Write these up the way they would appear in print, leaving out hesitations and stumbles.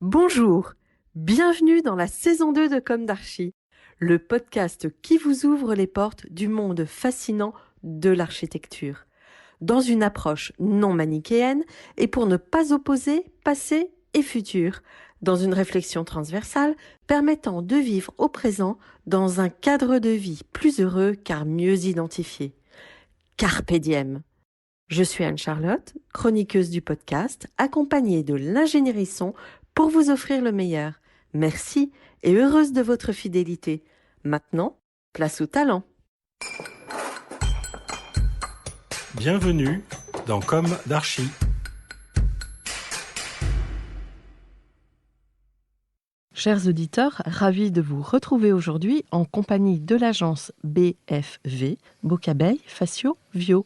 Bonjour, bienvenue dans la saison 2 de Comme d'Archi, le podcast qui vous ouvre les portes du monde fascinant de l'architecture, dans une approche non manichéenne et pour ne pas opposer passé et futur, dans une réflexion transversale permettant de vivre au présent dans un cadre de vie plus heureux car mieux identifié. Carpe diem. Je suis Anne-Charlotte, chroniqueuse du podcast, accompagnée de l'ingénierie son pour vous offrir le meilleur. Merci et heureuse de votre fidélité. Maintenant, place au talent. Bienvenue dans Comme d'Archi. Chers auditeurs, ravis de vous retrouver aujourd'hui en compagnie de l'agence BFV, Bocabeille, Facio, Vio.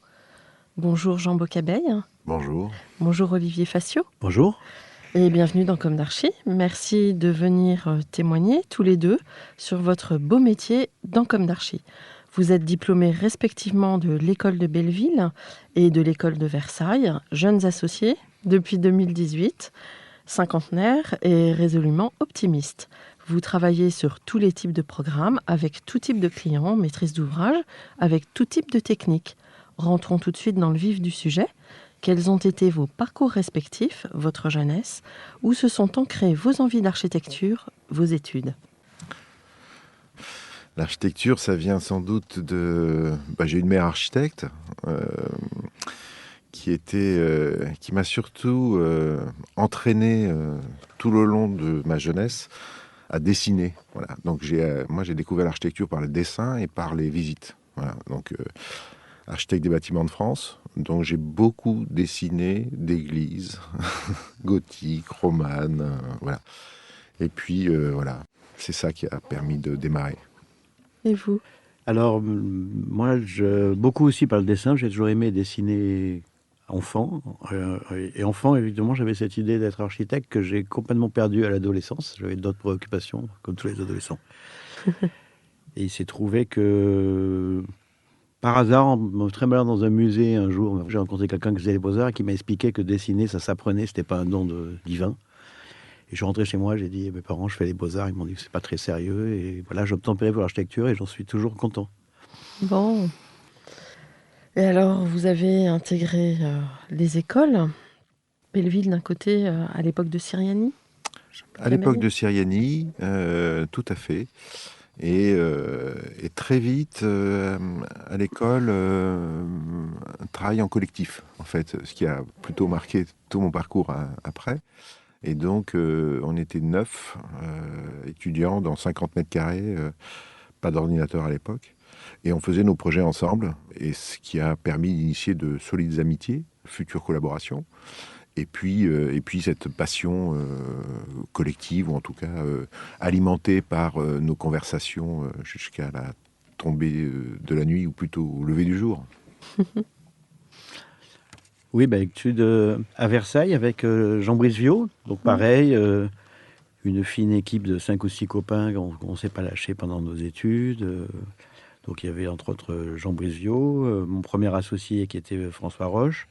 Bonjour Jean Bocabeille. Bonjour. Bonjour Olivier Facio. Bonjour. Et bienvenue dans Comme d'Archi. Merci de venir témoigner tous les deux sur votre beau métier dans Comme d'Archi. Vous êtes diplômés respectivement de l'école de Belleville et de l'école de Versailles, jeunes associés depuis 2018, cinquantenaires et résolument optimistes. Vous travaillez sur tous les types de programmes, avec tout type de clients, maîtrise d'ouvrage, avec tout type de techniques. Rentrons tout de suite dans le vif du sujet. Quels ont été vos parcours respectifs, votre jeunesse? Où se sont ancrées vos envies d'architecture, vos études? L'architecture, ça vient sans doute de... j'ai une mère architecte qui m'a surtout entraîné tout le long de ma jeunesse à dessiner. Voilà. Donc moi, j'ai découvert l'architecture par le dessin et par les visites. Voilà. Donc, architecte des bâtiments de France. Donc j'ai beaucoup dessiné d'églises gothiques, romanes, voilà. Et puis voilà, c'est ça qui a permis de démarrer. Et vous? Alors moi, beaucoup aussi par le dessin. J'ai toujours aimé dessiner enfant. Et enfant, évidemment, j'avais cette idée d'être architecte que j'ai complètement perdue à l'adolescence. J'avais d'autres préoccupations, comme tous les adolescents. Et il s'est trouvé que... Par hasard, en me trimballant dans un musée un jour, j'ai rencontré quelqu'un qui faisait les beaux-arts et qui m'a expliqué que dessiner, ça s'apprenait, c'était pas un don divin. Et je suis rentré chez moi, j'ai dit à mes parents, je fais les beaux-arts, ils m'ont dit que c'est pas très sérieux. Et voilà, j'ai obtempéré pour l'architecture et j'en suis toujours content. Bon. Et alors, vous avez intégré les écoles, Belleville d'un côté, à l'époque de Siriani? À l'époque de Siriani, tout à fait. Et très vite, à l'école, un travail en collectif, en fait, ce qui a plutôt marqué tout mon parcours après. Et donc, on était 9 étudiants dans 50 mètres carrés, pas d'ordinateur à l'époque. Et on faisait nos projets ensemble, et ce qui a permis d'initier de solides amitiés, futures collaborations. Et puis cette passion collective, ou en tout cas alimentée par nos conversations jusqu'à la tombée de la nuit, ou plutôt au lever du jour. Oui, études à Versailles avec Jean-Brice Viau. Donc pareil, une fine équipe de 5 ou 6 copains qu'on ne s'est pas lâché pendant nos études. Donc il y avait entre autres Jean-Brice Viau, mon premier associé qui était François Roche.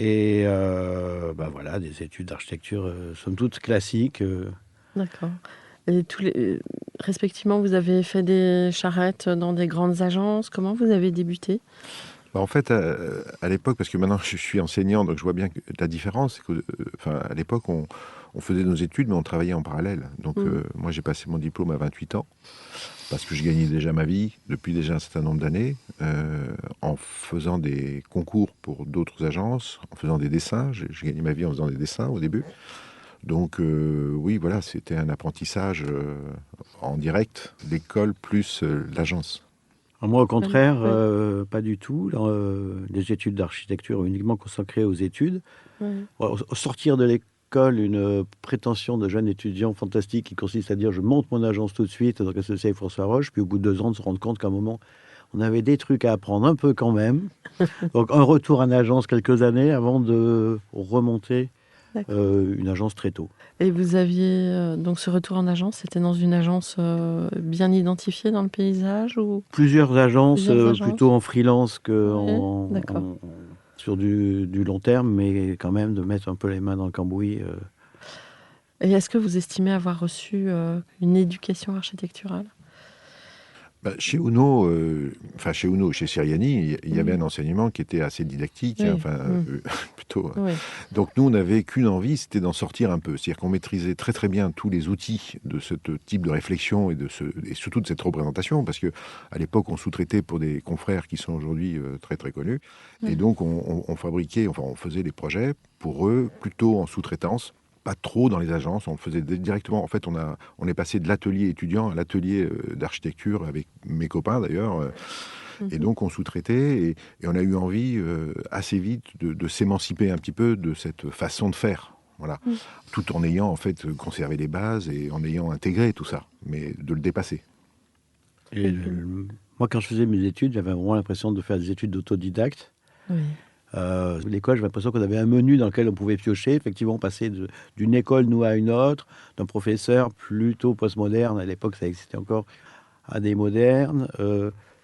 Et voilà, des études d'architecture, somme toute classiques. D'accord. Et respectivement, vous avez fait des charrettes dans des grandes agences. Comment vous avez débuté? En fait, à l'époque, parce que maintenant je suis enseignant, donc je vois bien que la différence, c'est que, à l'époque, on faisait nos études, mais on travaillait en parallèle. Donc moi, j'ai passé mon diplôme à 28 ans, parce que je gagnais déjà ma vie depuis déjà un certain nombre d'années, en faisant des concours pour d'autres agences, en faisant des dessins. J'ai gagné ma vie en faisant des dessins au début. Donc oui, voilà, c'était un apprentissage en direct, l'école plus l'agence. Moi, au contraire, pas du tout. Les études d'architecture uniquement consacrées aux études. Au sortir de l'école, une prétention de jeune étudiant fantastique qui consiste à dire je monte mon agence tout de suite, donc associé avec François Roche, puis au bout de 2 ans de se rendre compte qu'à un moment, on avait des trucs à apprendre un peu quand même. Donc un retour en agence quelques années avant de remonter une agence très tôt. Et vous aviez donc ce retour en agence, c'était dans une agence bien identifiée dans le paysage ou... Plusieurs agences, plutôt en freelance que sur du long terme, mais quand même de mettre un peu les mains dans le cambouis. Et est-ce que vous estimez avoir reçu une éducation architecturale? Chez Uno, chez Siriani, il y avait un enseignement qui était assez didactique, Oui. plutôt. Oui. Donc nous, on n'avait qu'une envie, c'était d'en sortir un peu. C'est-à-dire qu'on maîtrisait très très bien tous les outils de ce type de réflexion et surtout de cette représentation, parce que à l'époque, on sous-traitait pour des confrères qui sont aujourd'hui très très connus. Et donc on fabriquait, on faisait les projets pour eux plutôt en sous-traitance. Pas trop dans les agences, on le faisait directement. En fait, on est passé de l'atelier étudiant à l'atelier d'architecture avec mes copains d'ailleurs. Et donc, on sous-traitait et on a eu envie assez vite de s'émanciper un petit peu de cette façon de faire. Voilà. Tout en ayant en fait conservé les bases et en ayant intégré tout ça, mais de le dépasser. Et moi, quand je faisais mes études, j'avais vraiment l'impression de faire des études d'autodidacte. Oui. L'école, j'avais l'impression qu'on avait un menu dans lequel on pouvait piocher. Effectivement, on passait d'une école, nous, à une autre, d'un professeur plutôt postmoderne, à l'époque ça existait encore, à des modernes,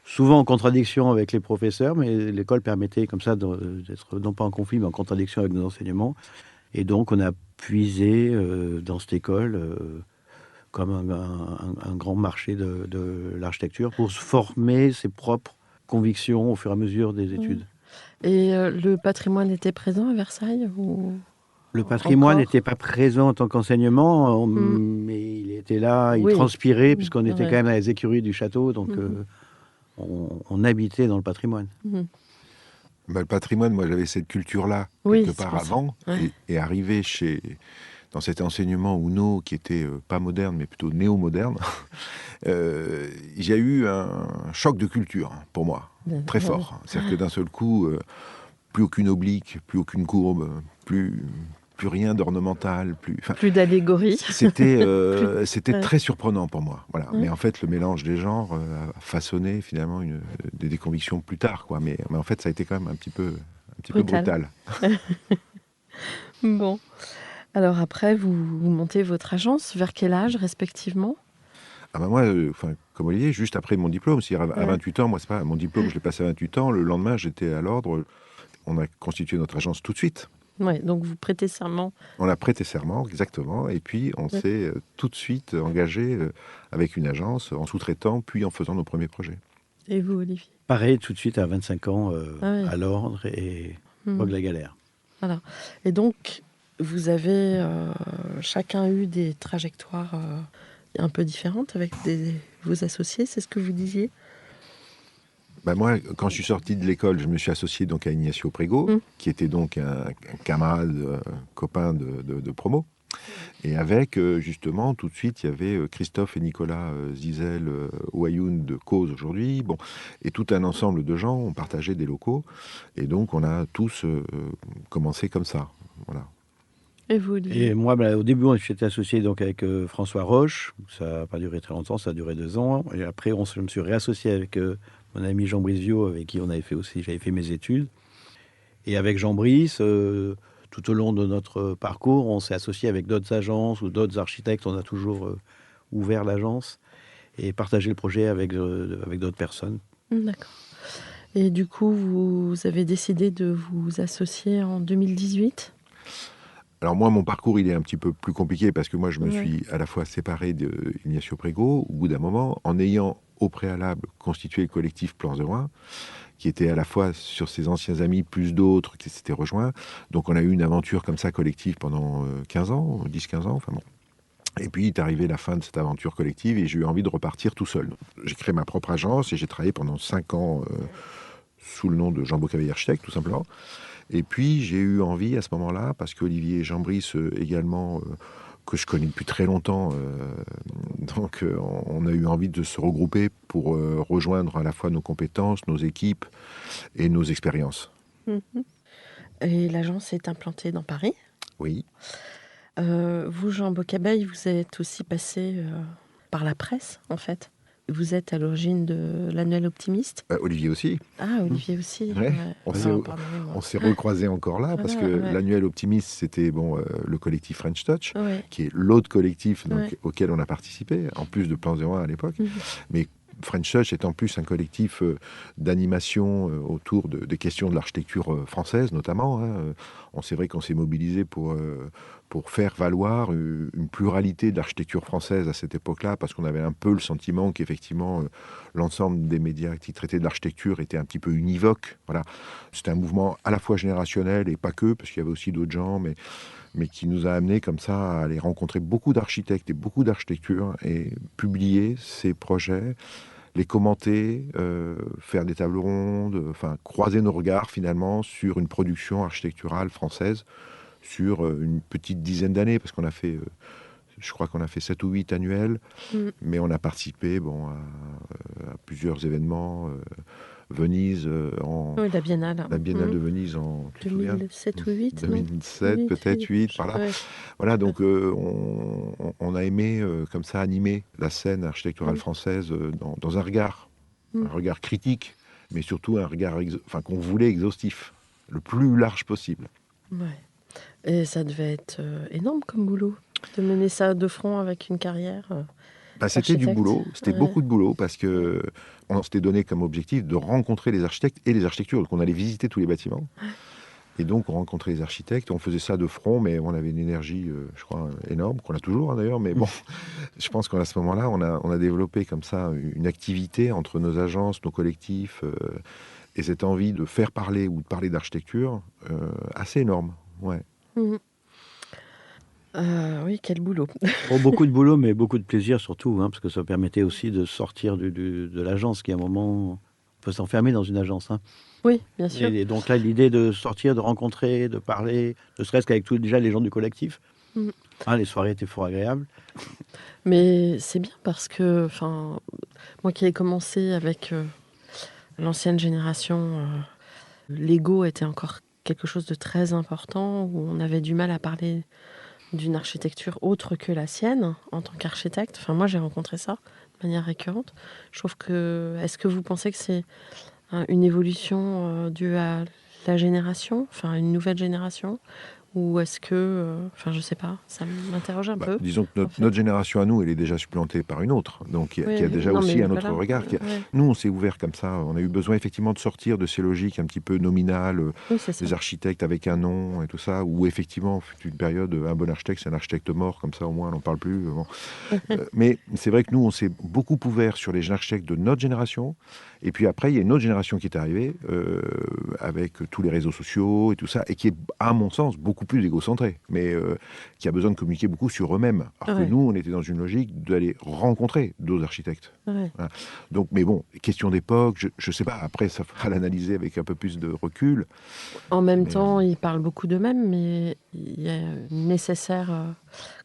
souvent en contradiction avec les professeurs, mais l'école permettait comme ça d'être non pas en conflit, mais en contradiction avec nos enseignements. Et donc, on a puisé dans cette école comme un grand marché de l'architecture pour se former ses propres convictions au fur et à mesure des études. Et le patrimoine était présent à Versailles ou... Le patrimoine Encore n'était pas présent en tant qu'enseignement, mais il était là, il Oui. transpirait, puisqu'on était Ouais. quand même à les écuries du château, donc on habitait dans le patrimoine. Le patrimoine, moi j'avais cette culture-là Oui, quelque c'est part pour ça. avant, Ouais. et arrivé dans cet enseignement Uno qui était pas moderne mais plutôt néo-moderne, j'ai eu un choc de culture pour moi, très fort. C'est-à-dire que d'un seul coup, plus aucune oblique, plus aucune courbe, plus rien d'ornemental, Plus d'allégorie. c'était Ouais. très surprenant pour moi. Voilà. Ouais. Mais en fait, le mélange des genres a façonné finalement des convictions plus tard, quoi. Mais en fait, ça a été quand même un petit peu brutal. Bon. Alors après, vous montez votre agence. Vers quel âge, respectivement? Moi, comme Olivier, juste après mon diplôme, c'est-à-dire à 28 ans, moi, c'est pas mon diplôme, je l'ai passé à 28 ans. Le lendemain, j'étais à l'ordre. On a constitué notre agence tout de suite. Ouais, donc vous prêtez serment. On a prêté serment, exactement. Et puis, on s'est tout de suite engagé avec une agence en sous-traitant, puis en faisant nos premiers projets. Et vous, Olivier? Pareil, tout de suite à 25 ans, Ah à l'ordre et pas de la galère. Voilà. Et donc, vous avez chacun eu des trajectoires un peu différentes avec vos associés, c'est ce que vous disiez? Moi, quand je suis sorti de l'école, je me suis associé donc à Ignacio Prego, qui était donc un camarade, copain de promo. Et avec, justement, tout de suite, il y avait Christophe et Nicolas Zizel, Ouayoun de Cause aujourd'hui. Bon, et tout un ensemble de gens, on partageait des locaux. Et donc, on a tous commencé comme ça. Voilà. Et vous, Olivier? Et moi, au début, j'étais associé donc avec François Roche. Ça n'a pas duré très longtemps, ça a duré 2 ans. Et après, je me suis réassocié avec mon ami Jean Brizio, avec qui j'avais fait mes études. Et avec Jean Brice, tout au long de notre parcours, on s'est associé avec d'autres agences ou d'autres architectes. On a toujours ouvert l'agence et partagé le projet avec d'autres personnes. D'accord. Et du coup, vous avez décidé de vous associer en 2018? Alors moi, mon parcours, il est un petit peu plus compliqué parce que moi, je me suis à la fois séparé d'Ignacio Prego au bout d'un moment, en ayant au préalable constitué le collectif Plans de Rouen, qui était à la fois sur ses anciens amis, plus d'autres qui s'étaient rejoints. Donc on a eu une aventure comme ça collective pendant 15 ans, 10-15 ans, enfin bon. Et puis est arrivée la fin de cette aventure collective et j'ai eu envie de repartir tout seul. J'ai créé ma propre agence et j'ai travaillé pendant 5 ans sous le nom de Jean Beaucavey Architecte, tout simplement. Et puis j'ai eu envie à ce moment-là, parce qu'Olivier et Jean Brice également, que je connais depuis très longtemps, donc on a eu envie de se regrouper pour rejoindre à la fois nos compétences, nos équipes et nos expériences. Et l'agence est implantée dans Paris. Oui. Vous, Jean Beaucavey, vous êtes aussi passé par la presse, en fait. Vous êtes à l'origine de l'Annuel Optimiste. Olivier aussi. Ah, Olivier aussi. Ouais. Ouais. On s'est recroisés encore là, parce que l'Annuel Optimiste, c'était le collectif French Touch, qui est l'autre collectif auquel on a participé, en plus de Plans 01 à l'époque. Mais French Touch est en plus un collectif d'animation autour des questions de l'architecture française, notamment. C'est vrai qu'on s'est mobilisé pour pour faire valoir une pluralité de l'architecture française à cette époque-là, parce qu'on avait un peu le sentiment qu'effectivement, l'ensemble des médias qui traitaient de l'architecture étaient un petit peu univoques. Voilà. C'était un mouvement à la fois générationnel et pas que, parce qu'il y avait aussi d'autres gens, mais qui nous a amené comme ça à aller rencontrer beaucoup d'architectes et beaucoup d'architecture et publier ces projets, les commenter, faire des tables rondes, enfin croiser nos regards finalement sur une production architecturale française sur une petite dizaine d'années, parce qu'on a fait, je crois qu'on a fait 7 ou 8 annuels, mais on a participé à plusieurs événements. Venise, Oui, la Biennale. La Biennale de Venise en 2007 ou 8 2007, peut-être 8, par là. Ouais. Voilà, donc on a aimé comme ça animer la scène architecturale française dans un regard critique, mais surtout un regard qu'on voulait exhaustif, le plus large possible. Ouais. Et ça devait être énorme comme boulot, de mener ça de front avec une carrière. C'était du boulot, c'était Ouais. beaucoup de boulot, parce que on s'était donné comme objectif de rencontrer les architectes et les architectures. Donc on allait visiter tous les bâtiments. Et donc, on rencontrait les architectes, on faisait ça de front, mais on avait une énergie, je crois, énorme, qu'on a toujours d'ailleurs. Mais bon, je pense qu'à ce moment-là, on a développé comme ça une activité entre nos agences, nos collectifs, et cette envie de faire parler ou de parler d'architecture assez énorme. Ouais. Oui, quel boulot. Beaucoup de boulot, mais beaucoup de plaisir surtout, parce que ça permettait aussi de sortir de l'agence, qui à un moment, on peut s'enfermer dans une agence. Oui, bien sûr. Et donc là, l'idée de sortir, de rencontrer, de parler, ne serait-ce qu'avec déjà les gens du collectif. Les soirées étaient fort agréables. Mais c'est bien parce que, moi qui ai commencé avec l'ancienne génération, l'ego était encore quelque chose de très important, où on avait du mal à parler d'une architecture autre que la sienne en tant qu'architecte. Moi, j'ai rencontré ça de manière récurrente. Je trouve que... Est-ce que vous pensez que c'est une évolution due à la génération, une nouvelle génération, ou est-ce que, je sais pas, ça m'interroge un peu. Disons que notre génération à nous, elle est déjà supplantée par une autre, donc qui a déjà aussi un autre regard. Nous, on s'est ouvert comme ça, on a eu besoin effectivement de sortir de ces logiques un petit peu nominales, des architectes avec un nom et tout ça, où effectivement, fut une période, un bon architecte, c'est un architecte mort, comme ça au moins on n'en parle plus. Bon. Mais c'est vrai que nous, on s'est beaucoup ouvert sur les architectes de notre génération, et puis après, il y a une autre génération qui est arrivée, avec tous les réseaux sociaux et tout ça, et qui est, à mon sens, beaucoup plus égocentré, mais qui a besoin de communiquer beaucoup sur eux-mêmes. Alors que nous, on était dans une logique d'aller rencontrer d'autres architectes. Voilà. Donc, mais bon, question d'époque, je ne sais pas, après, ça fera l'analyser avec un peu plus de recul. En même temps, ils parlent beaucoup d'eux-mêmes, mais il y a une nécessaire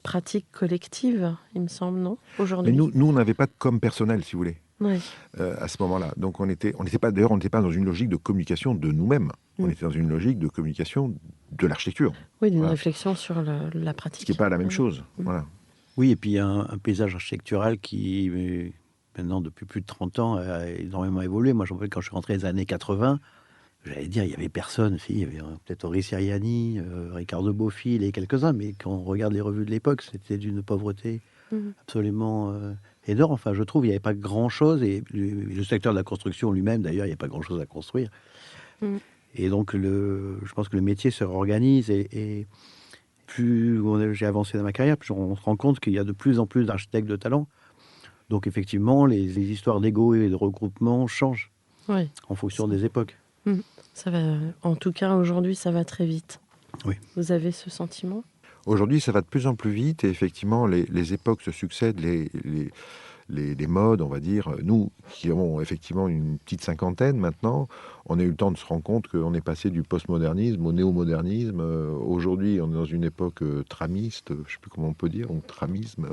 pratique collective, il me semble, non, aujourd'hui. Mais nous on n'avait pas de com personnel, si vous voulez. Oui. À ce moment-là. Donc on n'était pas dans une logique de communication de nous-mêmes. On était dans une logique de communication de l'architecture. Oui, d'une réflexion sur la pratique. Ce qui n'est pas la même chose. Voilà. Oui, et puis il y a un paysage architectural qui, maintenant, depuis plus de 30 ans, a énormément évolué. Moi, je me rappelle quand je suis rentré dans les années 80, j'allais dire, il n'y avait personne. Il y avait peut-être Henri Siriani, Ricardo Bofill et quelques-uns, mais quand on regarde les revues de l'époque, c'était d'une pauvreté absolument énorme. Je trouve, il n'y avait pas grand-chose. Et le secteur de la construction lui-même, d'ailleurs, il n'y a pas grand-chose à construire. Et donc, je pense que le métier se réorganise. Et plus j'ai avancé dans ma carrière, plus on se rend compte qu'il y a de plus en plus d'architectes de talent. Donc, effectivement, les histoires d'ego et de regroupement changent en fonction des époques. Ça va, en tout cas, aujourd'hui, ça va très vite. Oui. Vous avez ce sentiment ? Aujourd'hui, ça va de plus en plus vite et effectivement, les époques se succèdent, les modes, on va dire. Nous, qui avons effectivement une petite cinquantaine maintenant, on a eu le temps de se rendre compte qu'on est passé du postmodernisme au néo-modernisme. Aujourd'hui, on est dans une époque tramiste, je ne sais plus comment on peut dire, ou tramisme,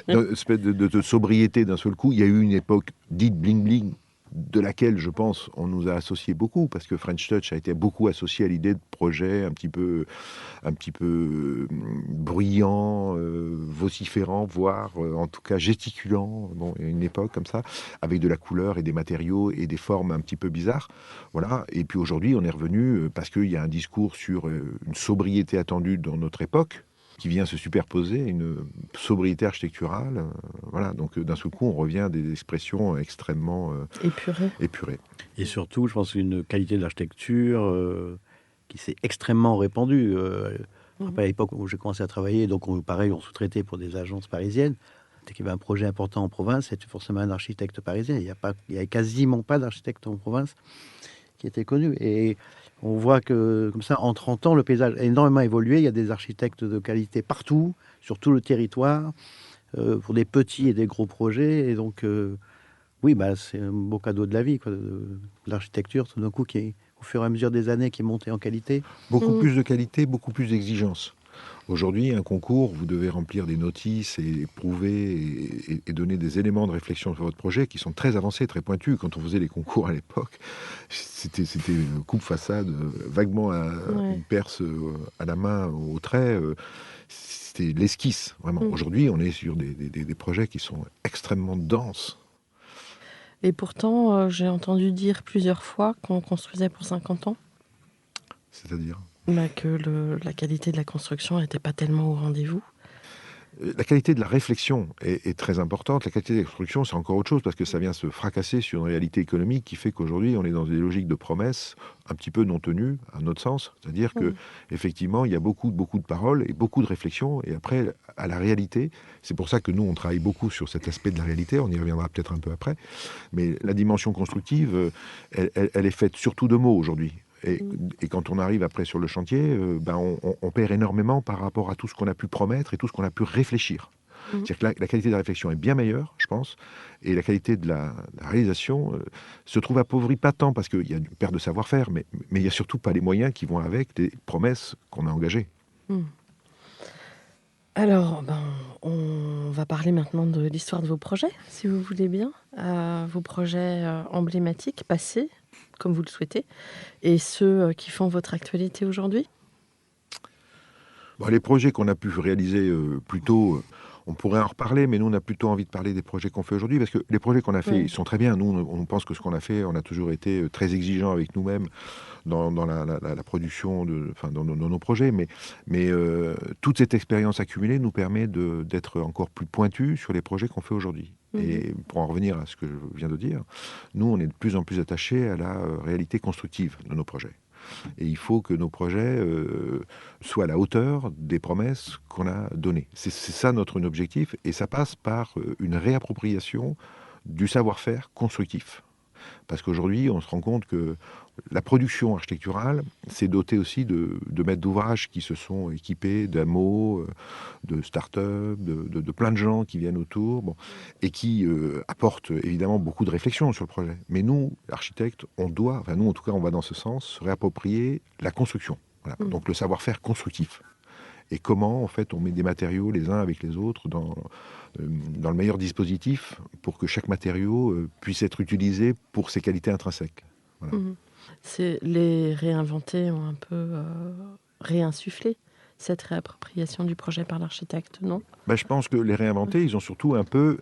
une espèce de sobriété d'un seul coup. Il y a eu une époque dite bling-bling, de laquelle, je pense, on nous a associé beaucoup, parce que French Touch a été beaucoup associé à l'idée de projet un petit peu bruyant, vociférant, voire en tout cas gesticulant. Bon, il y a une époque comme ça, avec de la couleur et des matériaux et des formes un petit peu bizarres. Voilà. Et puis aujourd'hui, on est revenu parce qu'il y a un discours sur une sobriété attendue dans notre époque, qui vient se superposer à une sobriété architecturale. Voilà, donc d'un seul coup, on revient à des expressions extrêmement épurées. Et surtout, je pense une qualité de l'architecture qui s'est extrêmement répandue. Après, à l'époque où j'ai commencé à travailler, donc pareil, on sous-traitait pour des agences parisiennes. Dès qu'il y avait un projet important en province, c'était forcément un architecte parisien. Il n'y avait quasiment pas d'architecte en province qui était connu. Et on voit que, comme ça, en 30 ans, le paysage a énormément évolué. Il y a des architectes de qualité partout, sur tout le territoire, pour des petits et des gros projets. Et donc, oui, c'est un beau cadeau de la vie, quoi, de l'architecture, tout d'un coup, au fur et à mesure des années, qui est montée en qualité. Beaucoup plus de qualité, beaucoup plus d'exigence. Aujourd'hui, un concours, vous devez remplir des notices et prouver et donner des éléments de réflexion sur votre projet qui sont très avancés, très pointus. Quand on faisait les concours à l'époque, c'était coupe façade, vaguement une perce à la main, au trait. C'était l'esquisse, vraiment. Aujourd'hui, on est sur des projets qui sont extrêmement denses. Et pourtant, j'ai entendu dire plusieurs fois qu'on construisait pour 50 ans. C'est-à-dire que la qualité de la construction n'était pas tellement au rendez-vous. La qualité de la réflexion est très importante. La qualité de la construction, c'est encore autre chose parce que ça vient se fracasser sur une réalité économique qui fait qu'aujourd'hui, on est dans des logiques de promesses un petit peu non tenues, à notre sens. C'est-à-dire que effectivement, il y a beaucoup de paroles et beaucoup de réflexions. Et après, à la réalité, c'est pour ça que nous, on travaille beaucoup sur cet aspect de la réalité. On y reviendra peut-être un peu après. Mais la dimension constructive, elle est faite surtout de mots aujourd'hui. Et quand on arrive après sur le chantier, on perd énormément par rapport à tout ce qu'on a pu promettre et tout ce qu'on a pu réfléchir. C'est-à-dire que la qualité de la réflexion est bien meilleure, je pense, et la qualité de la réalisation se trouve appauvrie, pas tant parce qu'il y a une perte de savoir-faire, mais il n'y a surtout pas les moyens qui vont avec les promesses qu'on a engagées. Alors, on va parler maintenant de l'histoire de vos projets, si vous voulez bien. Vos projets emblématiques, passés, comme vous le souhaitez, et ceux qui font votre actualité aujourd'hui. Les projets qu'on a pu réaliser plus tôt, on pourrait en reparler, mais nous, on a plutôt envie de parler des projets qu'on fait aujourd'hui, parce que les projets qu'on a faits, ils sont très bien. Nous, on pense que ce qu'on a fait, on a toujours été très exigeants avec nous-mêmes dans la production, dans nos projets, mais toute cette expérience accumulée nous permet d'être encore plus pointus sur les projets qu'on fait aujourd'hui. Et pour en revenir à ce que je viens de dire, nous, on est de plus en plus attachés à la réalité constructive de nos projets. Et il faut que nos projets soient à la hauteur des promesses qu'on a données. C'est ça notre objectif, et ça passe par une réappropriation du savoir-faire constructif. Parce qu'aujourd'hui, on se rend compte que la production architecturale s'est dotée aussi de maîtres d'ouvrage qui se sont équipés d'AMO, de start-up, de plein de gens qui viennent autour, et qui apportent évidemment beaucoup de réflexion sur le projet. Mais nous, architectes, nous en tout cas, on va dans ce sens, se réapproprier la construction. Voilà. Donc le savoir-faire constructif. Et comment, en fait, on met des matériaux les uns avec les autres dans le meilleur dispositif pour que chaque matériau puisse être utilisé pour ses qualités intrinsèques. Voilà. Les réinventés ont un peu réinsufflé cette réappropriation du projet par l'architecte, non ? Je pense que les réinventés, ils ont surtout un peu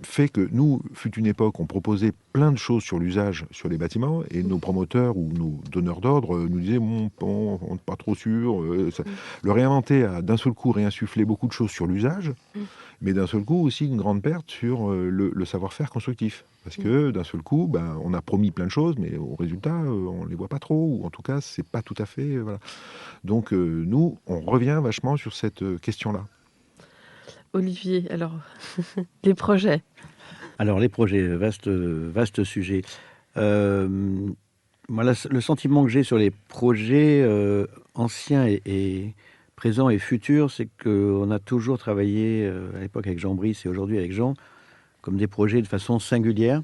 fait que nous, fut une époque, on proposait plein de choses sur l'usage sur les bâtiments, et nos promoteurs ou nos donneurs d'ordre nous disaient on n'est pas trop sûr. Le réinventer a d'un seul coup réinsufflé beaucoup de choses sur l'usage, mais d'un seul coup aussi une grande perte sur le savoir-faire constructif. Parce que d'un seul coup, on a promis plein de choses, mais au résultat, on ne les voit pas trop, ou en tout cas, c'est pas tout à fait... voilà. Donc nous, on revient vachement sur cette question-là. Olivier, alors, les projets. Alors, les projets, vaste sujet. Moi, le sentiment que j'ai sur les projets anciens et présents et futurs, c'est qu'on a toujours travaillé, à l'époque avec Jean Brice et aujourd'hui avec Jean, comme des projets de façon singulière.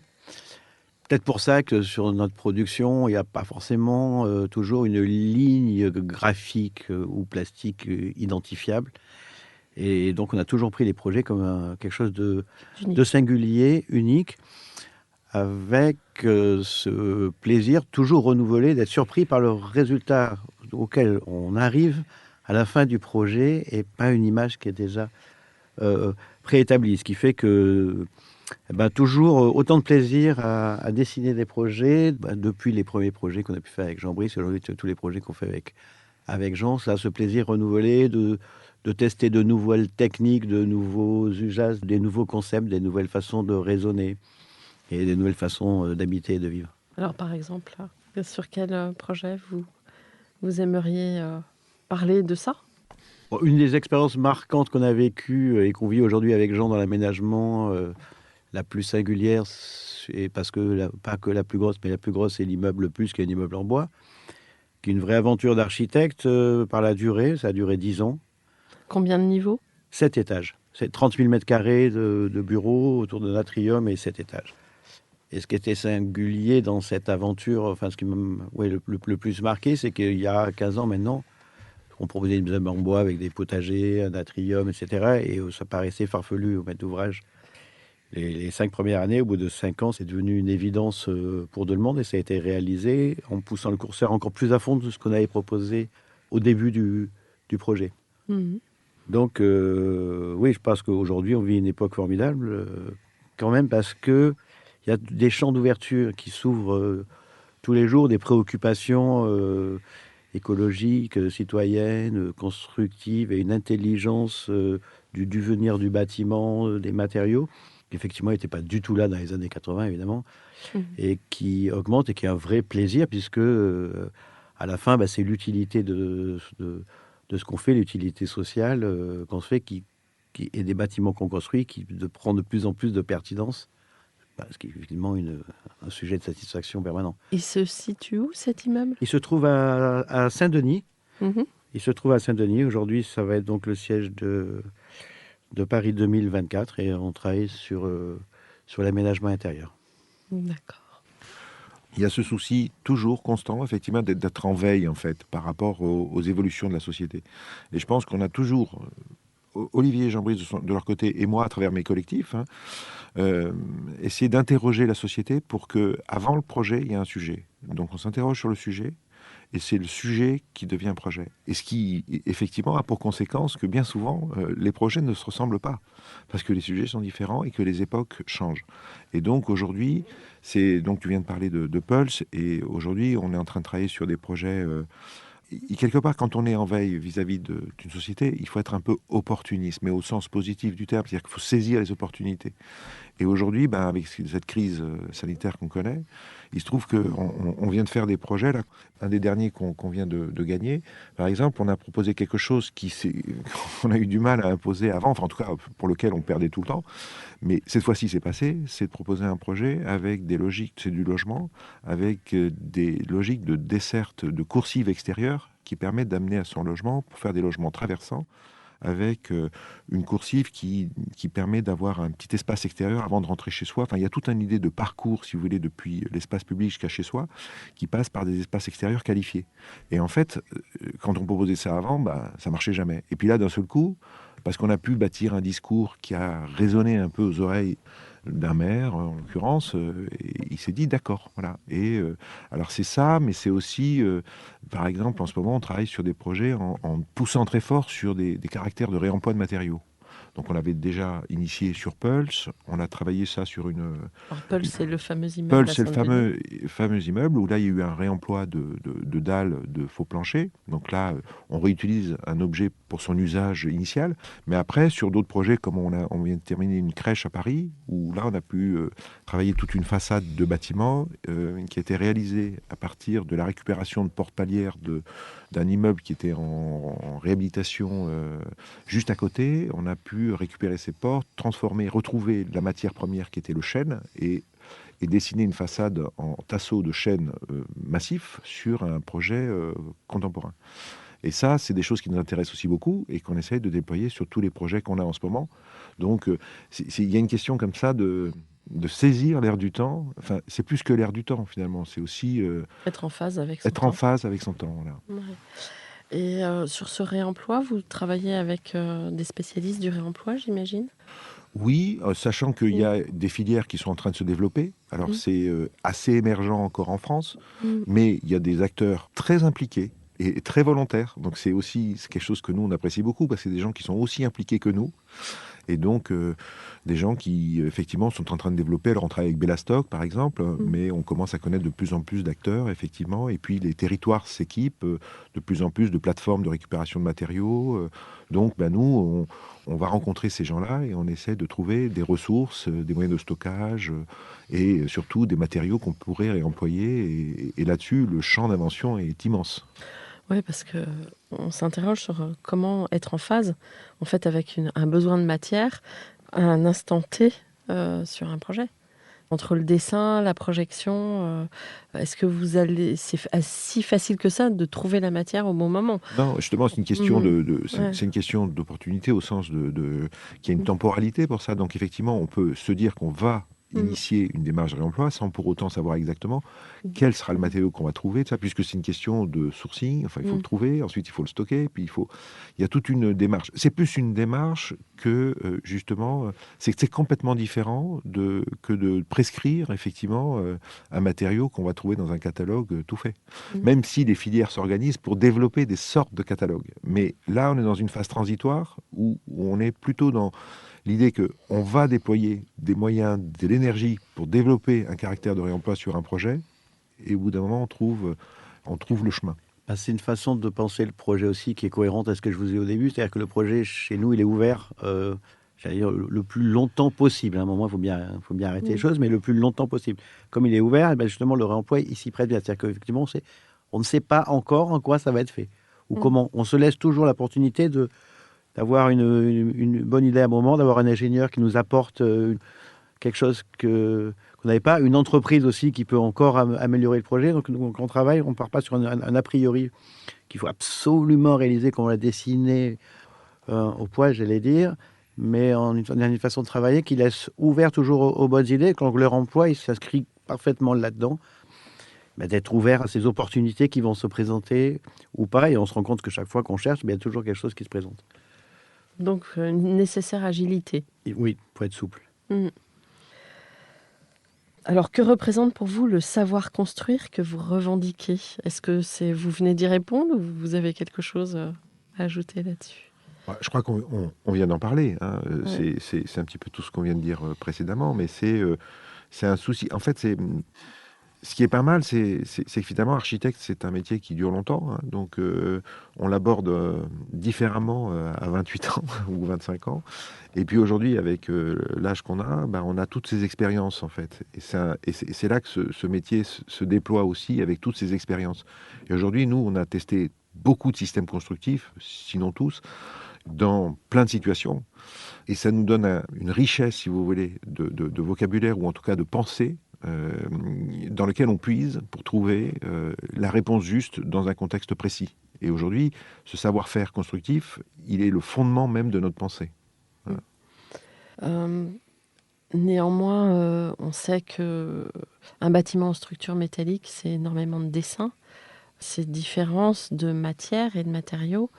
Peut-être pour ça que sur notre production, il n'y a pas forcément toujours une ligne graphique ou plastique identifiable. Et donc, on a toujours pris les projets comme quelque chose de singulier, unique, avec ce plaisir toujours renouvelé d'être surpris par le résultat auquel on arrive à la fin du projet et pas une image qui est déjà préétablie. Ce qui fait que toujours autant de plaisir à dessiner des projets, depuis les premiers projets qu'on a pu faire avec Jean Brice, aujourd'hui tous les projets qu'on fait avec Jean, ça a ce plaisir renouvelé de tester de nouvelles techniques, de nouveaux usages, des nouveaux concepts, des nouvelles façons de raisonner et des nouvelles façons d'habiter et de vivre. Alors, par exemple, sur quel projet vous aimeriez parler de ça ? Bon, une des expériences marquantes qu'on a vécues et qu'on vit aujourd'hui avec Jean dans l'aménagement, la plus singulière, et parce que pas que la plus grosse, mais la plus grosse, c'est l'immeuble plus, qui est un immeuble en bois, qui est une vraie aventure d'architecte par la durée. Ça a duré 10 ans. Combien de niveaux? 7 étages. C'est 30 000 mètres carrés de bureaux autour de l'atrium et 7 étages. Et ce qui était singulier dans cette aventure, enfin ce qui m'a le plus marqué, c'est qu'il y a 15 ans maintenant, on proposait des immeubles en bois avec des potagers, un atrium, etc. Et ça paraissait farfelu au maître d'ouvrage. Les 5 premières années, au bout de 5 ans, c'est devenu une évidence pour tout le monde et ça a été réalisé en poussant le curseur encore plus à fond de ce qu'on avait proposé au début du projet. Mhm. Donc, oui, je pense qu'aujourd'hui, on vit une époque formidable, quand même, parce qu'il y a des champs d'ouverture qui s'ouvrent tous les jours, des préoccupations écologiques, citoyennes, constructives, et une intelligence du devenir du bâtiment, des matériaux, qui effectivement n'était pas du tout là dans les années 80, évidemment, et qui augmente et qui est un vrai plaisir, puisque à la fin, c'est l'utilité de ce qu'on fait, l'utilité sociale qu'on se fait, et des bâtiments qu'on construit, qui prend de plus en plus de pertinence, ce qui est effectivement un sujet de satisfaction permanent. Il se situe où, cet immeuble? Il se trouve à Saint-Denis. Mhm. Il se trouve à Saint-Denis. Aujourd'hui, ça va être donc le siège de Paris 2024 et on travaille sur l'aménagement intérieur. D'accord. Il y a ce souci toujours constant, effectivement, d'être en veille, en fait, par rapport aux évolutions de la société. Et je pense qu'on a toujours, Olivier et Jean-Brice de leur côté, et moi, à travers mes collectifs, essayer d'interroger la société pour que, avant le projet, il y ait un sujet. Donc on s'interroge sur le sujet, et c'est le sujet qui devient projet. Et ce qui, effectivement, a pour conséquence que bien souvent, les projets ne se ressemblent pas, parce que les sujets sont différents et que les époques changent. Et donc aujourd'hui, donc tu viens de parler de Pulse, et aujourd'hui, on est en train de travailler sur des projets. Et quelque part, quand on est en veille vis-à-vis d'une société, il faut être un peu opportuniste, mais au sens positif du terme, c'est-à-dire qu'il faut saisir les opportunités. Et aujourd'hui, avec cette crise sanitaire qu'on connaît, il se trouve qu'on vient de faire des projets, là, un des derniers qu'on vient de gagner. Par exemple, on a proposé quelque chose qu'on a eu du mal à imposer avant, enfin en tout cas pour lequel on perdait tout le temps. Mais cette fois-ci, c'est passé, c'est de proposer un projet avec des logiques, c'est du logement, avec des logiques de desserte, de coursive extérieure qui permettent d'amener à son logement pour faire des logements traversants, avec une coursive qui permet d'avoir un petit espace extérieur avant de rentrer chez soi. Enfin, il y a toute une idée de parcours, si vous voulez, depuis l'espace public jusqu'à chez soi, qui passe par des espaces extérieurs qualifiés. Et en fait, quand on proposait ça avant, ça marchait jamais. Et puis là, d'un seul coup, parce qu'on a pu bâtir un discours qui a résonné un peu aux oreilles d'un maire, en l'occurrence, et il s'est dit d'accord, voilà. Et alors c'est ça, mais c'est aussi, par exemple, en ce moment, on travaille sur des projets en poussant très fort sur des caractères de réemploi de matériaux. Donc on l'avait déjà initié sur Pulse, on a travaillé ça sur une... Alors, Pulse, c'est le fameux immeuble. Pulse, c'est le fameux immeuble où là, il y a eu un réemploi de dalles de faux planchers. Donc là, on réutilise un objet pour son usage initial. Mais après, sur d'autres projets, comme on vient de terminer une crèche à Paris, où là, on a pu travailler toute une façade de bâtiment qui a été réalisée à partir de la récupération de portes palières d'un immeuble qui était en réhabilitation juste à côté. On a pu récupérer ces portes, transformer, retrouver la matière première qui était le chêne et dessiner une façade en tasseau de chêne massif sur un projet contemporain. Et ça, c'est des choses qui nous intéressent aussi beaucoup et qu'on essaye de déployer sur tous les projets qu'on a en ce moment. Donc, il y a une question comme ça de saisir l'air du temps. Enfin, c'est plus que l'air du temps, finalement. C'est aussi... être en phase avec son être temps. en phase avec son temps, voilà. Ouais. Et sur ce réemploi, vous travaillez avec des spécialistes du réemploi, j'imagine? Oui, sachant qu'il y a des filières qui sont en train de se développer. Alors, c'est assez émergent encore en France, mais il y a des acteurs très impliqués et très volontaires. Donc, c'est quelque chose que nous, on apprécie beaucoup, parce que c'est des gens qui sont aussi impliqués que nous. Et donc, des gens qui, effectivement, sont en train de développer. Alors, on travaille avec Bellastock, par exemple, mais on commence à connaître de plus en plus d'acteurs, effectivement. Et puis, les territoires s'équipent de plus en plus de plateformes de récupération de matériaux. Donc, nous, on va rencontrer ces gens-là et on essaie de trouver des ressources, des moyens de stockage et surtout des matériaux qu'on pourrait réemployer. Et là-dessus, le champ d'invention est immense. Oui, parce que on s'interroge sur comment être en phase, en fait, avec un besoin de matière à un instant T sur un projet. Entre le dessin, la projection, est-ce que c'est si facile que ça de trouver la matière au bon moment? Non, justement, c'est une question Mhm. c'est Ouais. c'est une question d'opportunité au sens qu'il y a une Mhm. temporalité pour ça. Donc effectivement, on peut se dire qu'on va Mhm. initier une démarche de réemploi sans pour autant savoir exactement Mhm. quel sera le matériau qu'on va trouver, tout ça, puisque c'est une question de sourcing. Enfin, il faut le Mhm. trouver, ensuite il faut le stocker, puis il y a toute une démarche. C'est plus une démarche que justement, c'est complètement différent que de prescrire effectivement un matériau qu'on va trouver dans un catalogue tout fait. Mhm. Même si les filières s'organisent pour développer des sortes de catalogues. Mais là, on est dans une phase transitoire où on est plutôt dans l'idée qu'on va déployer des moyens, de l'énergie pour développer un caractère de réemploi sur un projet, et au bout d'un moment, on trouve le chemin. Bah, c'est une façon de penser le projet aussi qui est cohérente à ce que je vous ai dit au début. C'est-à-dire que le projet, chez nous, il est ouvert, j'allais dire, le plus longtemps possible. À un moment, il faut bien arrêter les Mhm. choses, mais le plus longtemps possible. Comme il est ouvert, eh ben, justement, le réemploi, il s'y prête bien. C'est-à-dire qu'effectivement, on ne sait pas encore en quoi ça va être fait. Ou Mhm. comment. On se laisse toujours l'opportunité d'avoir une bonne idée à un moment, d'avoir un ingénieur qui nous apporte quelque chose qu'on n'avait pas, une entreprise aussi qui peut encore améliorer le projet. Donc, nous, quand on travaille, on ne part pas sur un a priori qu'il faut absolument réaliser, qu'on l'a dessiné au poil, j'allais dire, mais une façon de travailler qui laisse ouvert toujours aux bonnes idées. Quand leur emploi, il s'inscrit parfaitement là-dedans, bah, d'être ouvert à ces opportunités qui vont se présenter ou pas, et on se rend compte que chaque fois qu'on cherche, bah, il y a toujours quelque chose qui se présente. Donc, une nécessaire agilité. Et oui, il faut être souple. Mhm. Alors, que représente pour vous le savoir construire que vous revendiquez? Est-ce que vous venez d'y répondre ou vous avez quelque chose à ajouter là-dessus? Ouais, je crois on vient d'en parler, hein. Ouais. C'est un petit peu tout ce qu'on vient de dire précédemment, mais c'est un souci. En fait, ce qui est pas mal, c'est que finalement, architecte, c'est un métier qui dure longtemps, hein. Donc, on l'aborde différemment à 28 ans ou 25 ans. Et puis aujourd'hui, avec l'âge qu'on a, ben, on a toutes ces expériences, en fait. Et c'est là que ce métier se déploie aussi avec toutes ces expériences. Et aujourd'hui, nous, on a testé beaucoup de systèmes constructifs, sinon tous, dans plein de situations. Et ça nous donne une richesse, si vous voulez, de vocabulaire ou en tout cas de pensée euh, dans lequel on puise pour trouver la réponse juste dans un contexte précis. Et aujourd'hui, ce savoir-faire constructif, il est le fondement même de notre pensée. Voilà. Euh, Néanmoins, on sait que un bâtiment en structure métallique, c'est énormément de dessins. Ces différences de matière et de matériaux,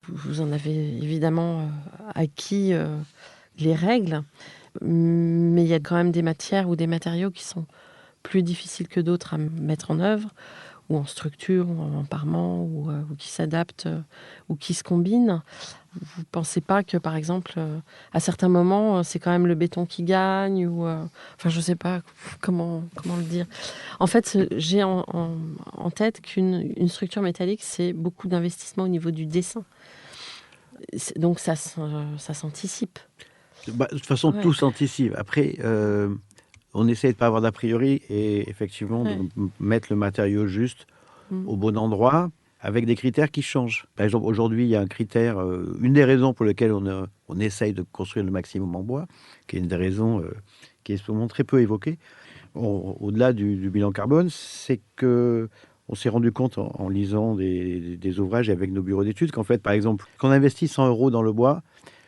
vous en avez évidemment acquis les règles, mais il y a quand même des matières ou des matériaux qui sont plus difficiles que d'autres à mettre en œuvre, ou en structure, ou en parement, ou qui s'adaptent, ou qui se combinent. Vous ne pensez pas que, par exemple, à certains moments, c'est quand même le béton qui gagne, enfin, je ne sais pas comment le dire. En fait, j'ai en tête qu'une structure métallique, c'est beaucoup d'investissement au niveau du dessin. Donc, ça s'anticipe. Bah, de toute façon, Ouais, tout s'anticipe. Après, on essaie de ne pas avoir d'a priori et effectivement de ouais. mettre le matériau juste Mm. au bon endroit avec des critères qui changent. Par exemple, aujourd'hui, il y a un critère, une des raisons pour lesquelles on essaye de construire le maximum en bois, qui est une des raisons qui est souvent très peu évoquée, au-delà du bilan carbone, c'est que on s'est rendu compte en lisant des ouvrages et avec nos bureaux d'études qu'en fait, par exemple, quand on investit 100 euros dans le bois,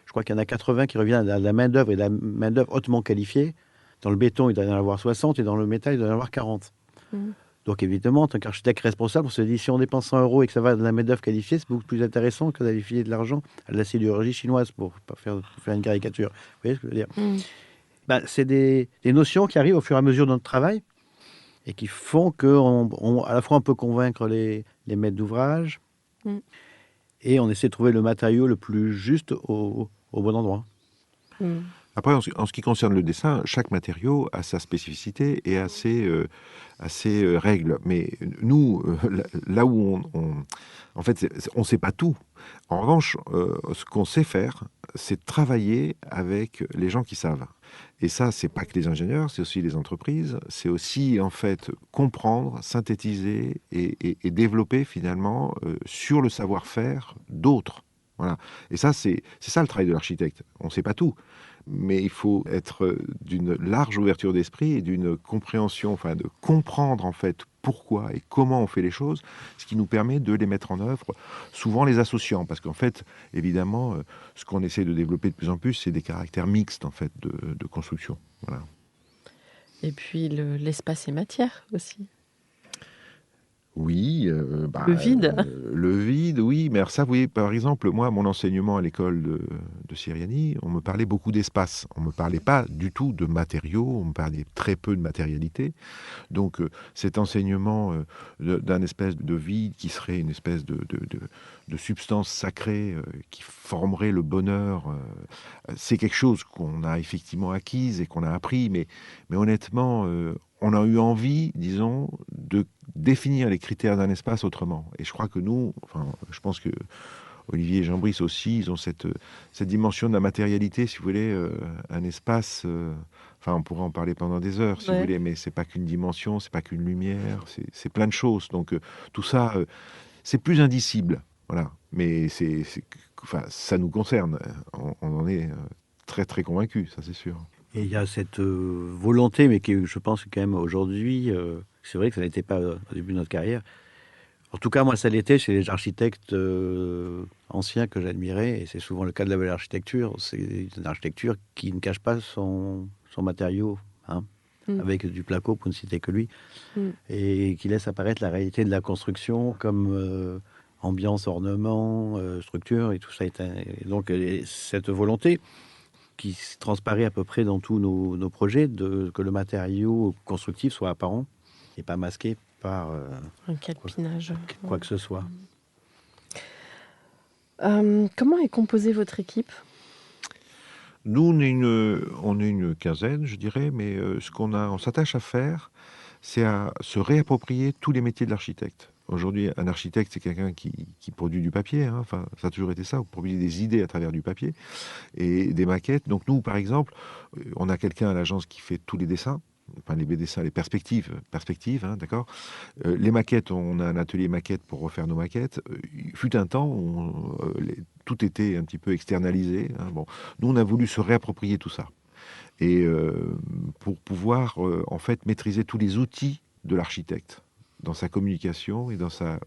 je crois qu'il y en a 80 qui reviennent à la main-d'œuvre et de la main-d'œuvre hautement qualifiée. Dans le béton, il doit y en avoir 60 et dans le métal, il doit y en avoir 40. Mm. Donc évidemment, en tant qu'architecte responsable, on se dit si on dépense 100 euros et que ça va de la main-d'œuvre qualifiée, c'est beaucoup plus intéressant que d'aller filer de l'argent à de la sidérurgie chinoise pour faire une caricature. Vous voyez ce que je veux dire? Mm. Ben, c'est des notions qui arrivent au fur et à mesure de notre travail et qui font qu'à la fois on peut convaincre les maîtres d'ouvrage Mm. et on essaie de trouver le matériau le plus juste au bon endroit. Mm. Après, en ce qui concerne le dessin, chaque matériau a sa spécificité et a ses règles. Mais nous, là où en fait, on ne sait pas tout. En revanche, ce qu'on sait faire, c'est travailler avec les gens qui savent. Et ça, c'est pas que les ingénieurs, c'est aussi les entreprises. C'est aussi, en fait, comprendre, synthétiser et développer, finalement, sur le savoir-faire d'autres. Voilà. Et ça, c'est ça le travail de l'architecte. On ne sait pas tout, mais il faut être d'une large ouverture d'esprit et d'une compréhension, enfin de comprendre en fait pourquoi et comment on fait les choses, ce qui nous permet de les mettre en œuvre, souvent les associant, parce qu'en fait, évidemment, ce qu'on essaie de développer de plus en plus, c'est des caractères mixtes en fait de construction. Voilà. Et puis l'espace et matière aussi. Oui, Le vide. le vide, oui. Mais alors ça, vous voyez, par exemple, moi, mon enseignement à l'école de Siriani, on me parlait beaucoup d'espace. On me parlait pas du tout de matériaux, on me parlait très peu de matérialité. Donc cet enseignement d'un espèce de vide qui serait une espèce de substance sacrée qui formerait le bonheur, c'est quelque chose qu'on a effectivement acquise et qu'on a appris. Mais honnêtement, on a eu envie, disons, de définir les critères d'un espace autrement. Et je crois que nous, enfin, je pense que Olivier et Jean-Brice aussi, ils ont cette dimension de la matérialité, si vous voulez, un espace. Enfin, on pourrait en parler pendant des heures, si vous voulez, mais c'est pas qu'une dimension, c'est pas qu'une lumière, c'est plein de choses. Donc tout ça, c'est plus indicible, voilà. Mais enfin, ça nous concerne. On en est très très convaincus, ça c'est sûr. Et il y a cette volonté, mais qui, je pense, quand même aujourd'hui, c'est vrai que ça n'était pas au début de notre carrière. En tout cas, moi, ça l'était chez les architectes anciens que j'admirais, et c'est souvent le cas de la belle architecture. C'est une architecture qui ne cache pas son matériau, hein, avec du placo, pour ne citer que lui, et qui laisse apparaître la réalité de la construction comme ambiance, ornement, structure, et tout ça. Et donc, cette volonté qui transparaît à peu près dans tous nos projets, que le matériau constructif soit apparent et pas masqué par un calepinage. Quoi que ce soit. Comment est composée votre équipe ? Nous, on est une quinzaine, je dirais, mais on s'attache à faire, c'est à se réapproprier tous les métiers de l'architecte. Aujourd'hui, un architecte, c'est quelqu'un qui produit du papier. Hein. Enfin, ça a toujours été ça. Vous produisez des idées à travers du papier et des maquettes. Donc nous, par exemple, on a quelqu'un à l'agence qui fait tous les dessins. Enfin, les dessins, les perspectives, hein, d'accord. Les maquettes, on a un atelier maquette pour refaire nos maquettes. Il fut un temps où tout était un petit peu externalisé. Hein. Bon, nous, on a voulu se réapproprier tout ça et pour pouvoir en fait maîtriser tous les outils de l'architecte dans sa communication et dans sa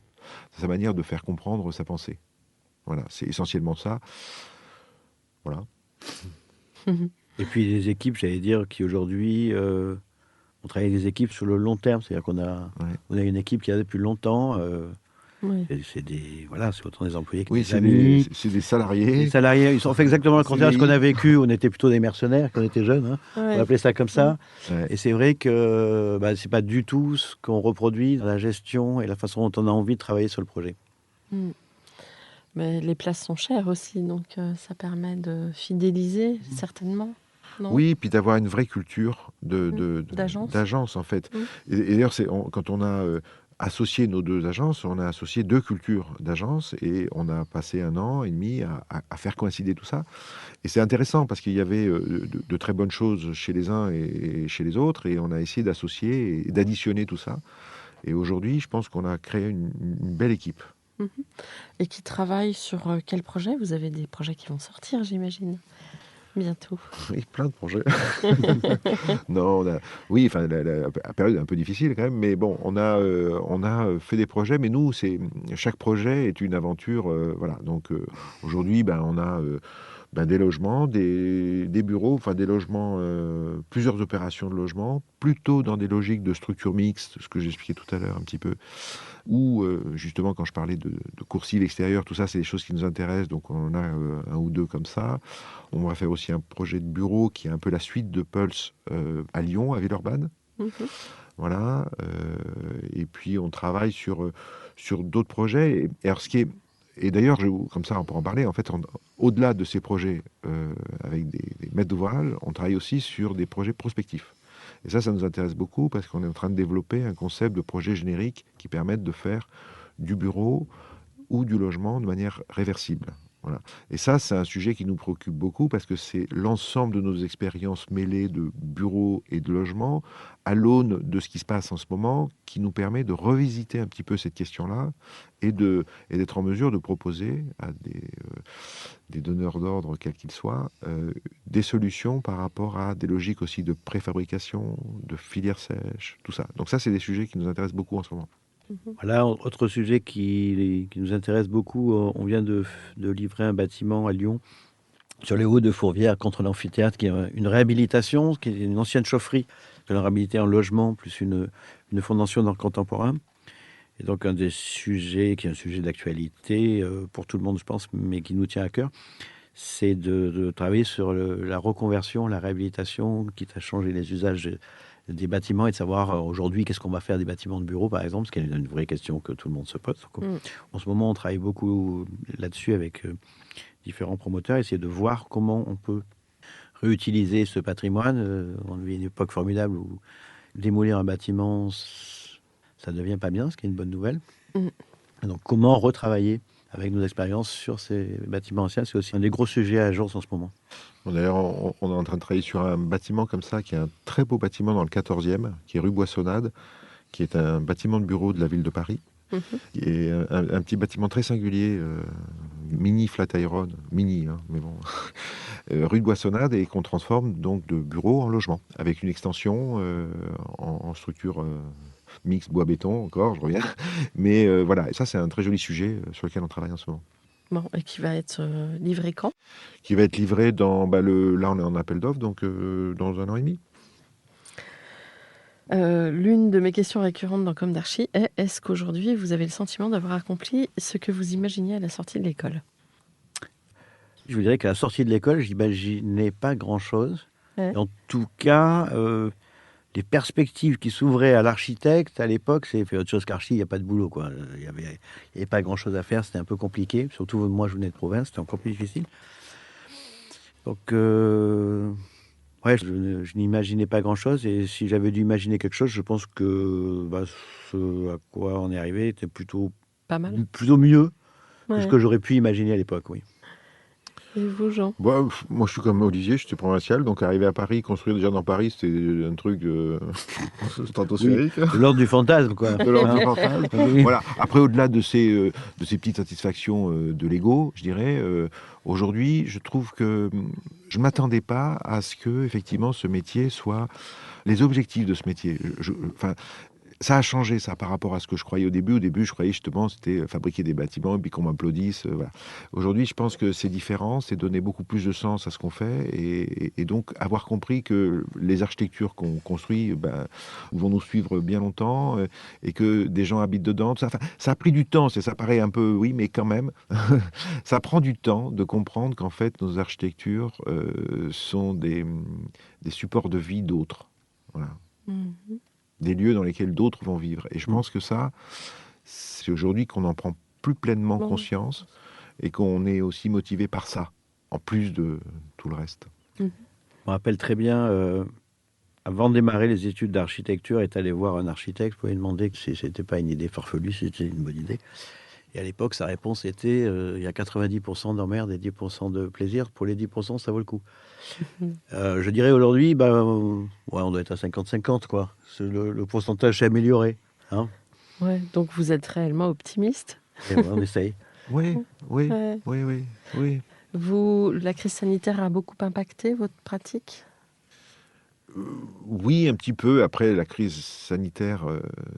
manière de faire comprendre sa pensée. Voilà, c'est essentiellement ça. Voilà. Et puis les équipes, j'allais dire, qui aujourd'hui, on travaille avec des équipes sur le long terme. C'est-à-dire qu'on a, on a une équipe qui est là depuis longtemps. C'est autant des employés que des amis. C'est des salariés. Les salariés, ils ont fait exactement le contraire de ce qu'on a vécu. On était plutôt des mercenaires quand on était jeunes. Hein. On appelait ça comme ça. Et c'est vrai que c'est pas du tout ce qu'on reproduit dans la gestion et la façon dont on a envie de travailler sur le projet. Mais les places sont chères aussi, donc ça permet de fidéliser, certainement. Non. Oui, puis d'avoir une vraie culture d'agence, en fait. Et d'ailleurs, quand on a associé nos deux agences, on a associé deux cultures d'agence et on a passé 1 an et demi à faire coïncider tout ça. Et c'est intéressant parce qu'il y avait de très bonnes choses chez les uns et chez les autres et on a essayé d'associer et d'additionner tout ça. Et aujourd'hui, je pense qu'on a créé une belle équipe. Et qui travaille sur quel projet ? Vous avez des projets qui vont sortir, j'imagine, bientôt. Oui, plein de projets. Non, oui, enfin, la période est un peu difficile quand même, mais bon, on a fait des projets, mais nous, chaque projet est une aventure, voilà. Donc aujourd'hui, on a des logements, des bureaux, enfin des logements, plusieurs opérations de logement, plutôt dans des logiques de structure mixte, ce que j'expliquais tout à l'heure un petit peu. Ou justement, quand je parlais de coursives extérieures, tout ça, c'est des choses qui nous intéressent. Donc, on en a 1 ou 2 comme ça. On va faire aussi un projet de bureau qui est un peu la suite de Pulse à Lyon, à Villeurbanne. Voilà. Et puis, on travaille sur d'autres projets. Et alors, ce qui est et d'ailleurs, comme ça, on peut en parler. En fait, au-delà de ces projets avec des maîtres d'ouvrage, on travaille aussi sur des projets prospectifs. Et ça nous intéresse beaucoup parce qu'on est en train de développer un concept de projet générique qui permette de faire du bureau ou du logement de manière réversible. Voilà. Et ça, c'est un sujet qui nous préoccupe beaucoup parce que c'est l'ensemble de nos expériences mêlées de bureau et de logement à l'aune de ce qui se passe en ce moment qui nous permet de revisiter un petit peu cette question-là et d'être en mesure de proposer à des donneurs d'ordre, quels qu'ils soient, des solutions par rapport à des logiques aussi de préfabrication, de filière sèche, tout ça. Donc ça, c'est des sujets qui nous intéressent beaucoup en ce moment. Voilà, autre sujet qui nous intéresse beaucoup, on vient de livrer un bâtiment à Lyon, sur les hauts de Fourvière, contre l'amphithéâtre, qui est une réhabilitation, qui est une ancienne chaufferie, que l'on a réhabilité en logement, plus une fondation d'art contemporain. Et donc un des sujets, qui est un sujet d'actualité pour tout le monde, je pense, mais qui nous tient à cœur, c'est de travailler sur la reconversion, la réhabilitation, quitte à changer les usages des bâtiments et de savoir aujourd'hui qu'est-ce qu'on va faire des bâtiments de bureau, par exemple, ce qui est une vraie question que tout le monde se pose. En ce moment, on travaille beaucoup là-dessus avec différents promoteurs, essayer de voir comment on peut réutiliser ce patrimoine. On vit une époque formidable où démolir un bâtiment, ça ne devient pas bien, ce qui est une bonne nouvelle. Donc, comment retravailler avec nos expériences sur ces bâtiments anciens, c'est aussi un des gros sujets à Agence en ce moment. Bon, d'ailleurs, on est en train de travailler sur un bâtiment comme ça, qui est un très beau bâtiment dans le 14e, qui est rue Boissonnade, qui est un bâtiment de bureau de la ville de Paris, et un petit bâtiment très singulier, mini Flatiron, mini, hein, mais bon, rue de Boissonnade, et qu'on transforme donc de bureau en logement, avec une extension en structure mixte bois-béton, encore, je reviens. Mais voilà, et ça c'est un très joli sujet sur lequel on travaille en ce moment. Bon, et qui va être livré quand? Qui va être livré dans, là on est en appel d'offres, donc dans 1 an et demi. L'une de mes questions récurrentes dans Comme d'Archi est: est-ce qu'aujourd'hui vous avez le sentiment d'avoir accompli ce que vous imaginiez à la sortie de l'école? Je vous dirais qu'à la sortie de l'école, j'imaginais pas grand-chose. Ouais. En tout cas, les perspectives qui s'ouvraient à l'architecte à l'époque, c'est fait autre chose qu'archi, il n'y a pas de boulot, quoi. Il y avait pas grand-chose à faire, c'était un peu compliqué. Surtout moi, je venais de province, c'était encore plus difficile. Donc, ouais, je n'imaginais pas grand-chose. Et si j'avais dû imaginer quelque chose, je pense que ce à quoi on est arrivé était plutôt Pas mal. mieux que Ouais. ce que j'aurais pu imaginer à l'époque, oui. Et vous, Jean? Moi, je suis comme Olivier, je suis provincial, donc arriver à Paris, construire déjà dans Paris, c'était un truc stratosphérique. De l'ordre du fantasme, quoi. De l'ordre du Hein. fantasme. Oui. Voilà. Après, au-delà de ces petites satisfactions de l'ego, je dirais, aujourd'hui, je trouve que je ne m'attendais pas à ce que, effectivement, ce métier soit les objectifs de ce métier. Enfin, ça a changé, ça, par rapport à ce que je croyais au début. Au début, je croyais justement c'était fabriquer des bâtiments et puis qu'on m'applaudisse. Voilà. Aujourd'hui, je pense que c'est différent, c'est donner beaucoup plus de sens à ce qu'on fait et donc avoir compris que les architectures qu'on construit vont nous suivre bien longtemps et que des gens habitent dedans. Tout ça. Enfin, ça a pris du temps, ça paraît un peu, oui, mais quand même, ça prend du temps de comprendre qu'en fait, nos architectures sont des supports de vie d'autres. Voilà. Des lieux dans lesquels d'autres vont vivre. Et je pense que ça, c'est aujourd'hui qu'on en prend plus pleinement conscience et qu'on est aussi motivé par ça, en plus de tout le reste. Je me rappelle très bien, avant de démarrer les études d'architecture, est allé voir un architecte pour lui demander si c'était pas une idée farfelue, si c'était une bonne idée. Et à l'époque, sa réponse était il y a 90% d'emmerde et 10% de plaisir. Pour les 10%, ça vaut le coup. Je dirais aujourd'hui, ouais, on doit être à 50-50, quoi. Le pourcentage s'est amélioré. Hein, Ouais, donc vous êtes réellement optimiste? et ouais, on essaye. Oui. Ouais. Vous, la crise sanitaire a beaucoup impacté votre pratique? Oui, un petit peu. Après, la crise sanitaire,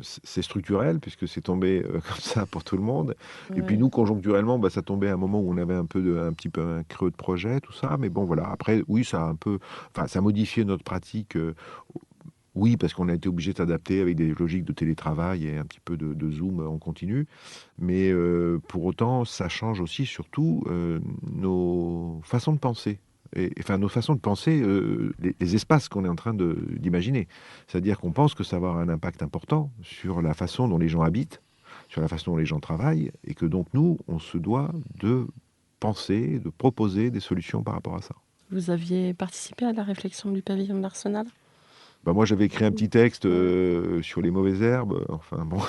c'est structurel, puisque c'est tombé comme ça pour tout le monde. Et puis nous, conjoncturellement, ça tombait à un moment où on avait un petit peu un creux de projet, tout ça. Mais bon, voilà. Après, oui, ça a modifié notre pratique. Oui, parce qu'on a été obligé de s'adapter avec des logiques de télétravail et un petit peu de Zoom en continu. Mais pour autant, ça change aussi, surtout, nos façons de penser. Enfin, nos façons de penser, les espaces qu'on est en train d'imaginer. C'est-à-dire qu'on pense que ça va avoir un impact important sur la façon dont les gens habitent, sur la façon dont les gens travaillent, et que donc nous, on se doit de penser, de proposer des solutions par rapport à ça. Vous aviez participé à la réflexion du pavillon de l'Arsenal? Moi, j'avais écrit un petit texte sur les mauvaises herbes. Enfin, bon,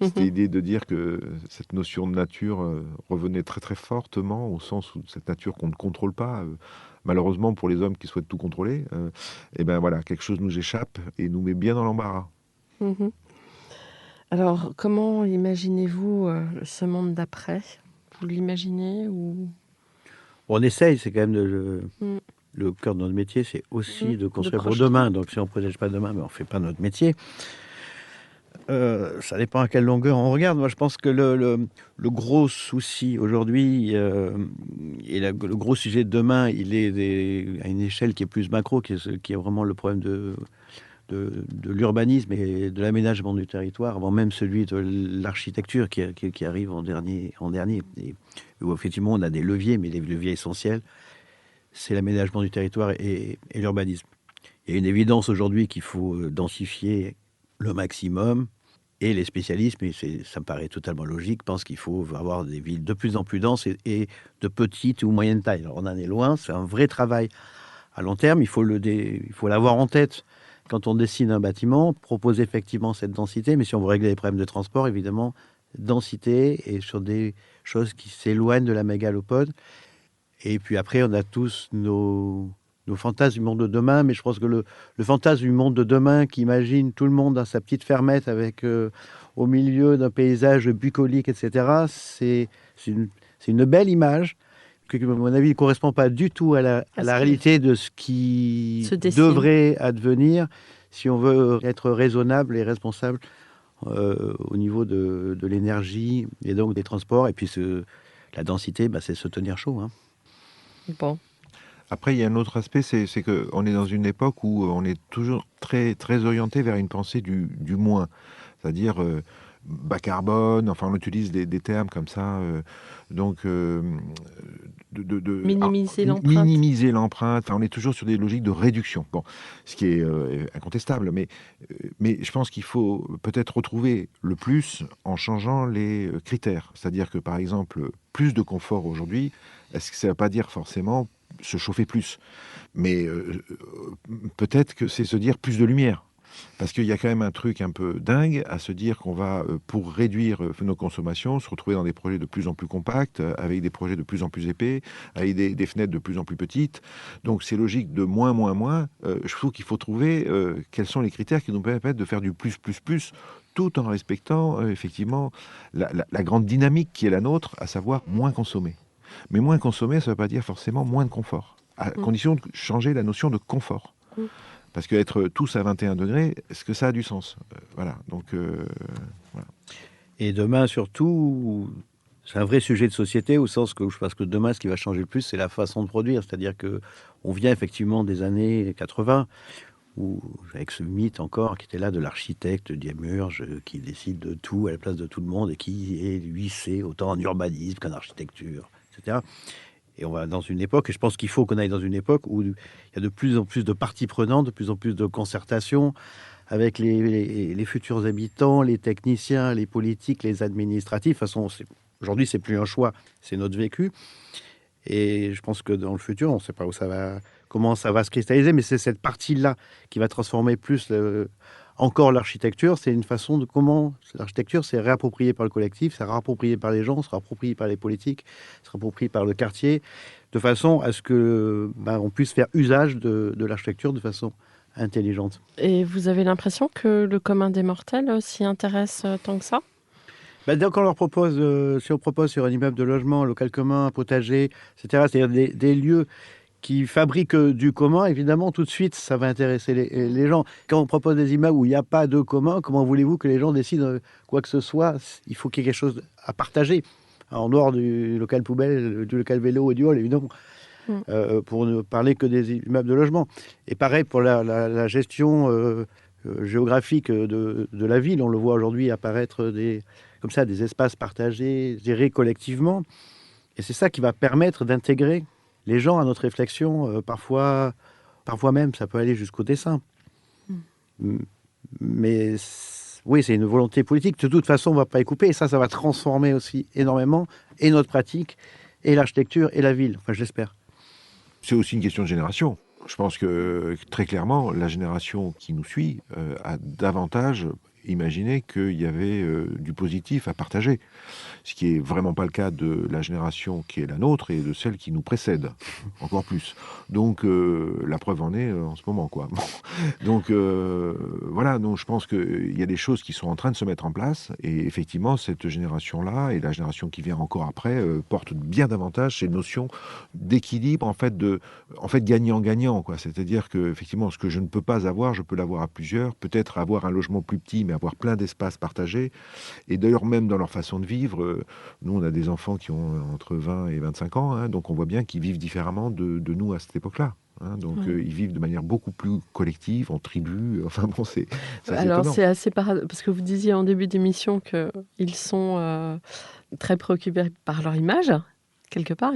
c'était l'idée de dire que cette notion de nature revenait très, très fortement, au sens où cette nature qu'on ne contrôle pas, malheureusement pour les hommes qui souhaitent tout contrôler, et ben voilà, quelque chose nous échappe et nous met bien dans l'embarras. Mhm. Alors, comment imaginez-vous ce monde d'après? Vous l'imaginez ou... On essaye, c'est quand même Mm. le cœur de notre métier, c'est aussi de construire pour projeter. demain. Donc si on ne protège pas demain, on ne fait pas notre métier. Ça dépend à quelle longueur on regarde. Moi, je pense que le gros souci aujourd'hui et le gros sujet de demain, il est à une échelle qui est plus macro, qui est vraiment le problème de l'urbanisme et de l'aménagement du territoire, avant même celui de l'architecture qui arrive en dernier. Et où effectivement, on a des leviers, mais les leviers essentiels, c'est l'aménagement du territoire et l'urbanisme. Il y a une évidence aujourd'hui qu'il faut densifier le maximum, et les spécialistes, mais ça me paraît totalement logique, pensent qu'il faut avoir des villes de plus en plus denses et de petite ou moyenne taille. Alors on en est loin, c'est un vrai travail à long terme, il faut l'avoir en tête quand on dessine un bâtiment, proposer effectivement cette densité, mais si on veut régler les problèmes de transport, évidemment, densité et sur des choses qui s'éloignent de la mégalopole. Et puis après, on a tous nos fantasmes du monde de demain, mais je pense que le fantasme du monde de demain qui imagine tout le monde dans sa petite fermette avec au milieu d'un paysage bucolique, etc., c'est une belle image qui, à mon avis, ne correspond pas du tout à la réalité de ce qui devrait advenir si on veut être raisonnable et responsable au niveau de l'énergie et donc des transports. Et puis la densité, c'est se tenir chaud. Hein. Bon. Après, il y a un autre aspect, c'est qu'on est dans une époque où on est toujours très, très orienté vers une pensée du moins. C'est-à-dire bas carbone, enfin on utilise des termes comme ça. Minimiser l'empreinte. Enfin, on est toujours sur des logiques de réduction. Bon, ce qui est incontestable. Mais je pense qu'il faut peut-être retrouver le plus en changeant les critères. C'est-à-dire que, par exemple, plus de confort aujourd'hui, est-ce que ça ne veut pas dire forcément se chauffer plus? Mais peut-être que c'est se dire plus de lumière. Parce qu'il y a quand même un truc un peu dingue à se dire qu'on va, pour réduire nos consommations, se retrouver dans des projets de plus en plus compacts, avec des projets de plus en plus épais, avec des fenêtres de plus en plus petites. Donc c'est logique de moins. Je trouve qu'il faut trouver quels sont les critères qui nous permettent de faire du plus, tout en respectant effectivement la grande dynamique qui est la nôtre, à savoir moins consommer. Mais moins consommer, ça ne veut pas dire forcément moins de confort, à condition de changer la notion de confort. Parce qu'être tous à 21 degrés, est-ce que ça a du sens? Voilà, donc... voilà. Et demain, surtout, c'est un vrai sujet de société, au sens que je pense que demain, ce qui va changer le plus, c'est la façon de produire. C'est-à-dire qu'on vient effectivement des années 80, où, avec ce mythe encore qui était là de l'architecte Diemurge, qui décide de tout à la place de tout le monde, et qui est, lui, sait autant en urbanisme qu'en architecture, etc. Et on va dans une époque, et je pense qu'il faut qu'on aille dans une époque où il y a de plus en plus de parties prenantes, de plus en plus de concertation avec les futurs habitants, les techniciens, les politiques, les administratifs. De toute façon, aujourd'hui, c'est plus un choix, c'est notre vécu. Et je pense que dans le futur, on ne sait pas comment ça va se cristalliser, mais c'est cette partie-là qui va transformer plus encore l'architecture. C'est une façon de comment l'architecture s'est réappropriée par le collectif, c'est réapproprié par les gens, c'est réapproprié par les politiques, c'est réapproprié par le quartier, de façon à ce que on puisse faire usage de l'architecture de façon intelligente. Et vous avez l'impression que le commun des mortels s'y intéresse tant que ça? Dès qu'on leur propose, si on propose sur un immeuble de logement, un local commun, un potager, etc., c'est-à-dire des lieux qui fabriquent du commun, évidemment, tout de suite, ça va intéresser les gens. Quand on propose des immeubles où il n'y a pas de commun, comment voulez-vous que les gens décident quoi que ce soit? Il faut qu'il y ait quelque chose à partager, en dehors du local poubelle, du local vélo et du hall, évidemment, pour ne parler que des immeubles de logement. Et pareil pour la gestion géographique de la ville. On le voit aujourd'hui apparaître comme ça, des espaces partagés, gérés collectivement. Et c'est ça qui va permettre d'intégrer les gens à notre réflexion, parfois même, ça peut aller jusqu'au dessin. Mais Oui, c'est une volonté politique. De toute façon, on ne va pas y couper. Et ça va transformer aussi énormément et notre pratique, et l'architecture, et la ville. Enfin, j'espère. C'est aussi une question de génération. Je pense que très clairement, la génération qui nous suit a davantage imaginé qu'il y avait du positif à partager. Ce qui n'est vraiment pas le cas de la génération qui est la nôtre et de celle qui nous précède, encore plus. Donc, la preuve en est en ce moment, quoi. Donc, voilà, donc, je pense qu'il y a des choses qui sont en train de se mettre en place, et effectivement, cette génération-là, et la génération qui vient encore après, porte bien davantage ces notions d'équilibre, en fait gagnant-gagnant, quoi. C'est-à-dire que, effectivement, ce que je ne peux pas avoir, je peux l'avoir à plusieurs, peut-être avoir un logement plus petit, mais avoir plein d'espaces partagés. Et d'ailleurs, même dans leur façon de vivre, nous, on a des enfants qui ont entre 20 et 25 ans, hein, donc on voit bien qu'ils vivent différemment de nous à cette époque-là. Hein, donc, ils vivent de manière beaucoup plus collective, en tribu. Enfin bon, c'est assez Alors, étonnant. c'est assez paradoxal, parce que vous disiez en début d'émission qu'ils sont très préoccupés par leur image, quelque part,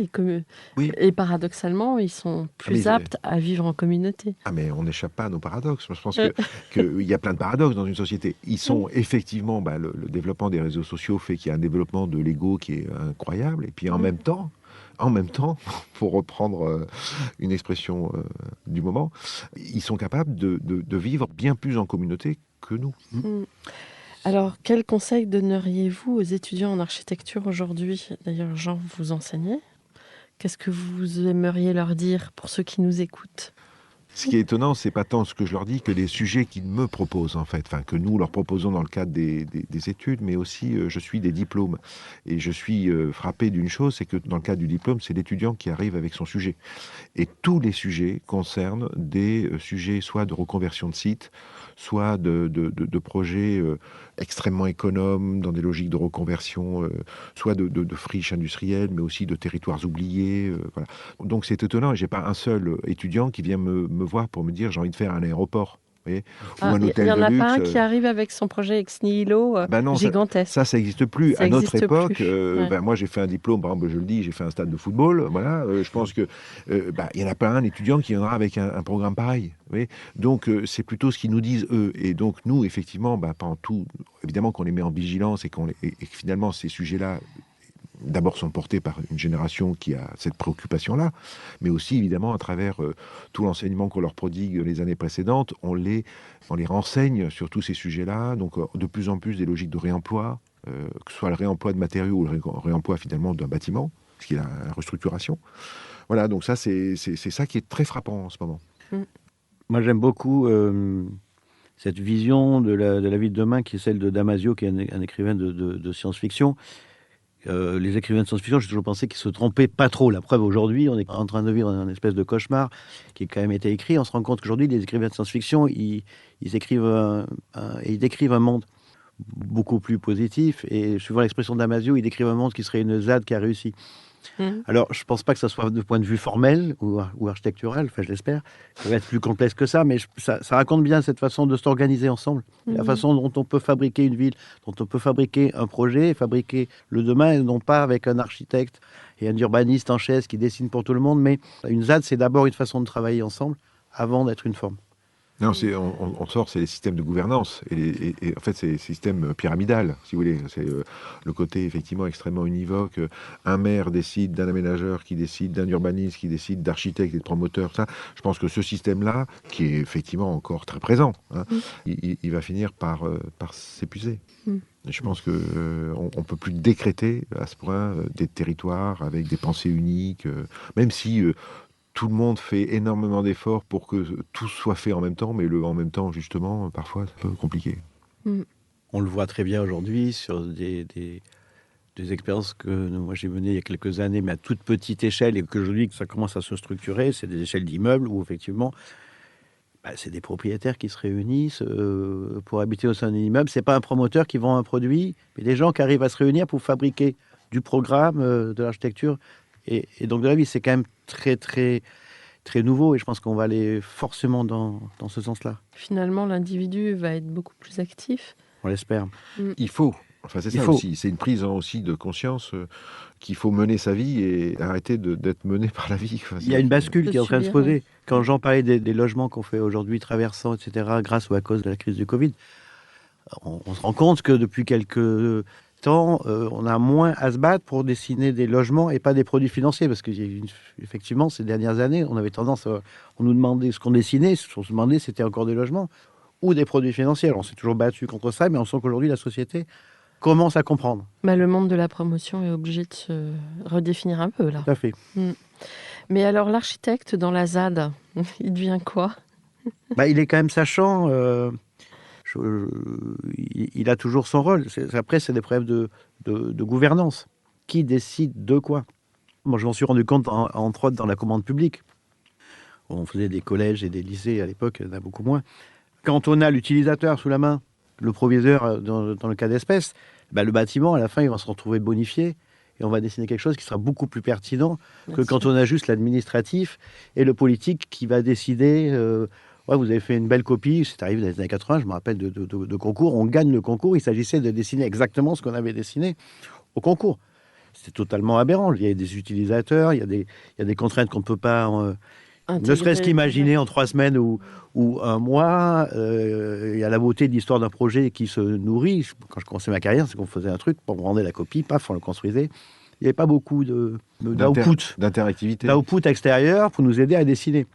Oui. et paradoxalement, ils sont plus aptes à vivre en communauté. Ah, mais on n'échappe pas à nos paradoxes. Je pense qu'il y a plein de paradoxes dans une société. Ils sont effectivement, le développement des réseaux sociaux fait qu'il y a un développement de l'ego qui est incroyable. Et puis en même temps, pour reprendre une expression du moment, ils sont capables de vivre bien plus en communauté que nous. Alors, quel conseil donneriez-vous aux étudiants en architecture aujourd'hui? D'ailleurs, Jean, vous enseignez. Qu'est-ce que vous aimeriez leur dire pour ceux qui nous écoutent? Ce qui est étonnant, c'est pas tant ce que je leur dis que les sujets qu'ils me proposent, en fait, enfin, que nous leur proposons dans le cadre des études, mais aussi je suis des diplômes. Et je suis frappé d'une chose, c'est que dans le cadre du diplôme, c'est l'étudiant qui arrive avec son sujet. Et tous les sujets concernent des sujets soit de reconversion de site, soit de projets extrêmement économes dans des logiques de reconversion, soit de friches industrielles, mais aussi de territoires oubliés. Voilà. Donc c'est étonnant, et j'ai pas un seul étudiant qui vient me voir pour me dire j'ai envie de faire un aéroport. Ou un hôtel de luxe. Il n'y en a pas un qui arrive avec son projet ex nihilo non, gigantesque. Ça n'existe plus. À notre époque, ouais. Moi j'ai fait un diplôme, par exemple, je le dis, j'ai fait un stade de football. Voilà, je pense que il n'y en a pas un étudiant qui viendra avec un programme pareil. Donc c'est plutôt ce qu'ils nous disent eux. Et donc nous, effectivement, pendant tout, évidemment qu'on les met en vigilance et que finalement ces sujets-là d'abord sont portés par une génération qui a cette préoccupation-là, mais aussi évidemment à travers tout l'enseignement qu'on leur prodigue les années précédentes, on les renseigne sur tous ces sujets-là, donc de plus en plus des logiques de réemploi, que ce soit le réemploi de matériaux ou le réemploi finalement d'un bâtiment, ce qui est la restructuration. Voilà, donc ça c'est ça qui est très frappant en ce moment. Moi j'aime beaucoup cette vision de la vie de demain qui est celle de Damasio, qui est un écrivain de science-fiction. Les écrivains de science-fiction, j'ai toujours pensé qu'ils se trompaient pas trop. La preuve, aujourd'hui, on est en train de vivre un espèce de cauchemar qui a quand même été écrit. On se rend compte qu'aujourd'hui, les écrivains de science-fiction, ils écrivent ils décrivent un monde beaucoup plus positif. Et suivant l'expression de Damasio, ils décrivent un monde qui serait une ZAD qui a réussi. Alors, je ne pense pas que ça soit de point de vue formel ou architectural, enfin, je l'espère. Ça va être plus complexe que ça, mais ça raconte bien cette façon de s'organiser ensemble. La façon dont on peut fabriquer une ville, dont on peut fabriquer un projet, fabriquer le demain, et non pas avec un architecte et un urbaniste en chaise qui dessine pour tout le monde. Mais une ZAD, c'est d'abord une façon de travailler ensemble avant d'être une forme. Non, on sort, c'est les systèmes de gouvernance. Et en fait, c'est les systèmes pyramidal, si vous voulez. C'est le côté effectivement extrêmement univoque. Un maire décide d'un aménageur qui décide, d'un urbaniste qui décide, d'architecte et de promoteur. Ça, je pense que ce système-là, qui est effectivement encore très présent, il va finir par s'épuiser. Et je pense qu'on ne peut plus décréter à ce point des territoires avec des pensées uniques, même si... tout le monde fait énormément d'efforts pour que tout soit fait en même temps, mais le en même temps, justement, parfois, c'est un peu compliqué. On le voit très bien aujourd'hui sur des expériences que moi j'ai menées il y a quelques années, mais à toute petite échelle, et qu'aujourd'hui ça commence à se structurer. C'est des échelles d'immeubles où effectivement, c'est des propriétaires qui se réunissent pour habiter au sein d'un immeuble. C'est pas un promoteur qui vend un produit, mais des gens qui arrivent à se réunir pour fabriquer du programme, de l'architecture. Et donc de la vie, c'est quand même très, très, très nouveau, et je pense qu'on va aller forcément dans ce sens-là. Finalement, l'individu va être beaucoup plus actif. On l'espère. Il faut. Enfin, c'est ça aussi. C'est une prise aussi de conscience qu'il faut mener sa vie et arrêter d'être mené par la vie. Enfin, il y a une bascule qui est en train de se poser. Quand Jean parlait des logements qu'on fait aujourd'hui, traversants, etc., grâce ou à cause de la crise du Covid, on se rend compte que depuis quelques temps, on a moins à se battre pour dessiner des logements et pas des produits financiers. Parce qu'effectivement, ces dernières années, on avait tendance on nous demandait ce qu'on dessinait, ce qu'on se demandait, c'était encore des logements ou des produits financiers. Alors, on s'est toujours battu contre ça, mais on sent qu'aujourd'hui, la société commence à comprendre. Bah, le monde de la promotion est obligé de se redéfinir un peu, là. Tout à fait. Mais alors, l'architecte dans la ZAD, il devient quoi? Il est quand même sachant. Il a toujours son rôle. Après, c'est des problèmes de gouvernance. Qui décide de quoi? Moi, je m'en suis rendu compte, entre autres, dans la commande publique. On faisait des collèges et des lycées à l'époque, il y en a beaucoup moins. Quand on a l'utilisateur sous la main, le proviseur dans le cas d'espèce, le bâtiment, à la fin, il va se retrouver bonifié et on va dessiner quelque chose qui sera beaucoup plus pertinent que quand on a juste l'administratif et le politique qui va décider. Vous avez fait une belle copie, c'est arrivé dans les années 80, je me rappelle de concours, on gagne le concours, il s'agissait de dessiner exactement ce qu'on avait dessiné au concours. C'est totalement aberrant, il y a des utilisateurs, il y a des contraintes qu'on ne peut pas... ne serait-ce qu'imaginer en 3 semaines ou 1 mois, il y a la beauté de l'histoire d'un projet qui se nourrit. Quand je commençais ma carrière, c'est qu'on faisait un truc, on rendait la copie, paf, on le construisait. Il n'y avait pas beaucoup d'output extérieur pour nous aider à dessiner.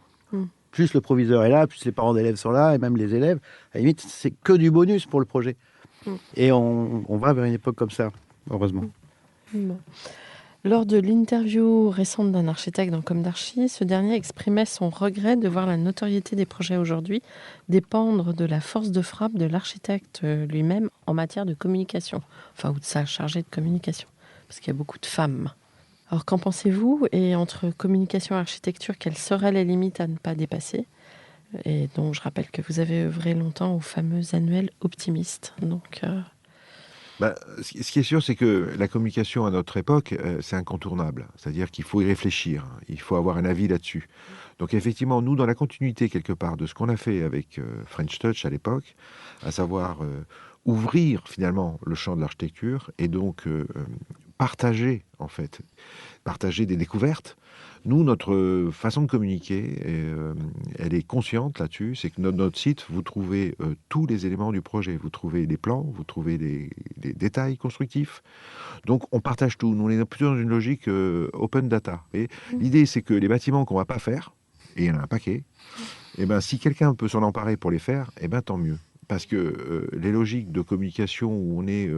Plus le proviseur est là, plus les parents d'élèves sont là, et même les élèves, à la limite, c'est que du bonus pour le projet. Et on va vers une époque comme ça, heureusement. Bon. Lors de l'interview récente d'un architecte dans Comme d'Archi, ce dernier exprimait son regret de voir la notoriété des projets aujourd'hui dépendre de la force de frappe de l'architecte lui-même en matière de communication, enfin, ou de sa chargée de communication, parce qu'il y a beaucoup de femmes. Alors, qu'en pensez-vous? Et entre communication et architecture, quelles seraient les limites à ne pas dépasser? Et donc, je rappelle que vous avez œuvré longtemps au fameux annuel Optimiste. Donc, ce qui est sûr, c'est que la communication à notre époque, c'est incontournable. C'est-à-dire qu'il faut y réfléchir, il faut avoir un avis là-dessus. Donc effectivement, nous, dans la continuité quelque part de ce qu'on a fait avec French Touch à l'époque, à savoir ouvrir finalement le champ de l'architecture et donc partager des découvertes. Nous, notre façon de communiquer, elle est consciente là-dessus, c'est que notre site, vous trouvez tous les éléments du projet. Vous trouvez des plans, vous trouvez des détails constructifs. Donc, on partage tout. Nous, on est plutôt dans une logique open data. Et l'idée, c'est que les bâtiments qu'on ne va pas faire, et il y en a un paquet, si quelqu'un peut s'en emparer pour les faire, tant mieux. Parce que les logiques de communication où on est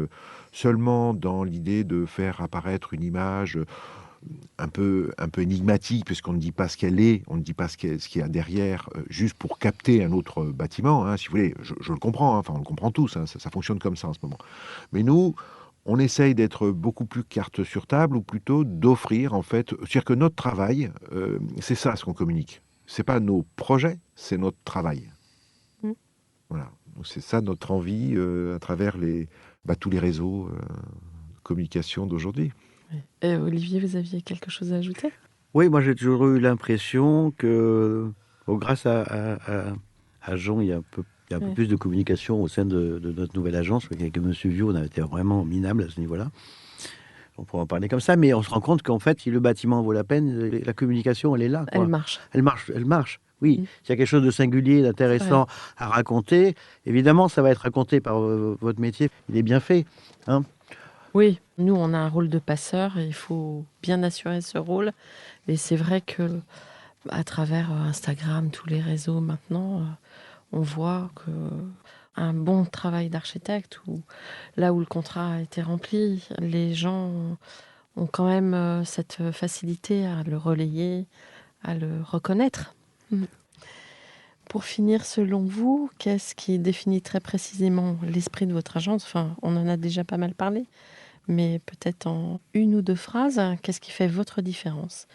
seulement dans l'idée de faire apparaître une image un peu énigmatique, puisqu'on ne dit pas ce qu'elle est, on ne dit pas ce qu'il y a derrière, juste pour capter un autre bâtiment, si vous voulez, je le comprends, on le comprend tous, ça fonctionne comme ça en ce moment. Mais nous, on essaye d'être beaucoup plus carte sur table, ou plutôt d'offrir, c'est-à-dire que notre travail, c'est ça ce qu'on communique. C'est pas nos projets, c'est notre travail. Voilà. Donc c'est ça notre envie à travers tous les réseaux de communication d'aujourd'hui. Olivier, vous aviez quelque chose à ajouter? Oui, moi j'ai toujours eu l'impression que, grâce à Jean, il y a un peu plus de communication au sein de notre nouvelle agence. Avec M. Vieux, on a été vraiment minable à ce niveau-là. On pourrait en parler comme ça, mais on se rend compte qu'en fait, si le bâtiment vaut la peine, la communication, elle est là. Elle marche. Elle marche. Oui, s'il y a quelque chose de singulier, d'intéressant à raconter, évidemment, ça va être raconté par votre métier. Il est bien fait. Oui, nous, on a un rôle de passeur et il faut bien assurer ce rôle. Et c'est vrai que à travers Instagram, tous les réseaux maintenant, on voit que un bon travail d'architecte, là où le contrat a été rempli, les gens ont quand même cette facilité à le relayer, à le reconnaître. Pour finir, selon vous, qu'est-ce qui définit très précisément l'esprit de votre agence? Enfin, on en a déjà pas mal parlé, mais peut-être en 1 ou 2 phrases, qu'est-ce qui fait votre différence?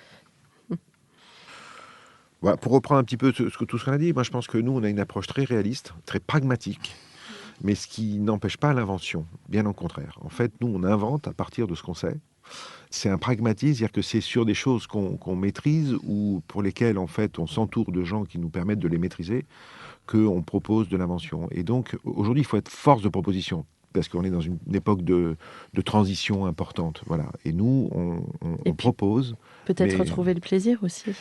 Pour reprendre un petit peu tout ce qu'on a dit, moi je pense que nous, on a une approche très réaliste, très pragmatique, mais ce qui n'empêche pas l'invention, bien au contraire. En fait, nous, on invente à partir de ce qu'on sait. C'est un pragmatisme, c'est-à-dire que c'est sur des choses qu'on maîtrise ou pour lesquelles, en fait, on s'entoure de gens qui nous permettent de les maîtriser, qu'on propose de l'invention. Et donc, aujourd'hui, il faut être force de proposition, parce qu'on est dans une époque de transition importante. Voilà. Et nous, on propose. Peut-être retrouver le plaisir aussi.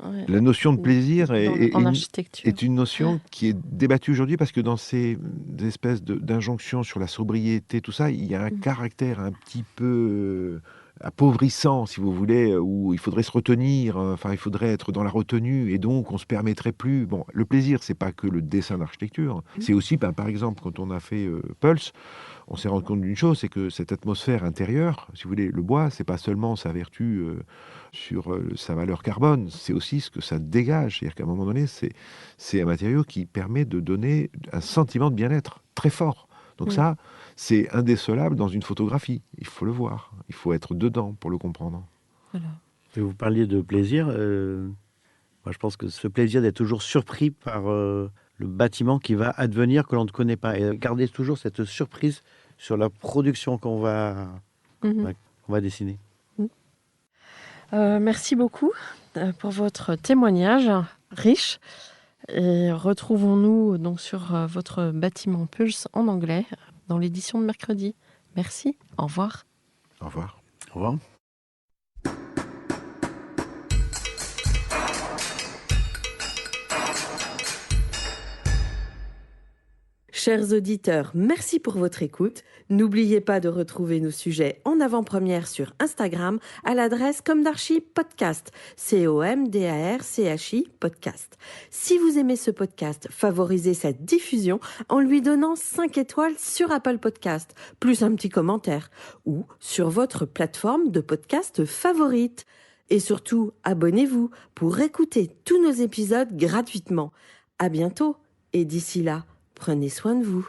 Ouais. La notion de plaisir En architecture. est une notion qui est débattue aujourd'hui parce que dans ces espèces d'injonctions sur la sobriété, tout ça, il y a un caractère un petit peu appauvrissant, si vous voulez, où il faudrait se retenir, enfin, il faudrait être dans la retenue, et donc on se permettrait plus. Bon, le plaisir, c'est pas que le dessin d'architecture, c'est aussi, par exemple, quand on a fait Pulse, on s'est rendu compte d'une chose, c'est que cette atmosphère intérieure, si vous voulez, le bois, c'est pas seulement sa vertu sur sa valeur carbone, c'est aussi ce que ça dégage. C'est-à-dire qu'à un moment donné, c'est un matériau qui permet de donner un sentiment de bien-être très fort. Donc ça, c'est indécelable dans une photographie. Il faut le voir, il faut être dedans pour le comprendre. Voilà. Et vous parliez de plaisir. Moi, je pense que ce plaisir d'être toujours surpris par le bâtiment qui va advenir, que l'on ne connaît pas. Et garder toujours cette surprise sur la production qu'on va dessiner. Merci beaucoup pour votre témoignage riche. Et retrouvons-nous donc sur votre bâtiment Pulse en anglais dans l'édition de mercredi. Merci, au revoir. Au revoir. Au revoir. Chers auditeurs, merci pour votre écoute. N'oubliez pas de retrouver nos sujets en avant-première sur Instagram à l'adresse Comdarchi Podcast, COMDARCHI Podcast. Si vous aimez ce podcast, favorisez sa diffusion en lui donnant 5 étoiles sur Apple Podcast, plus un petit commentaire, ou sur votre plateforme de podcast favorite. Et surtout, abonnez-vous pour écouter tous nos épisodes gratuitement. À bientôt, et d'ici là, prenez soin de vous.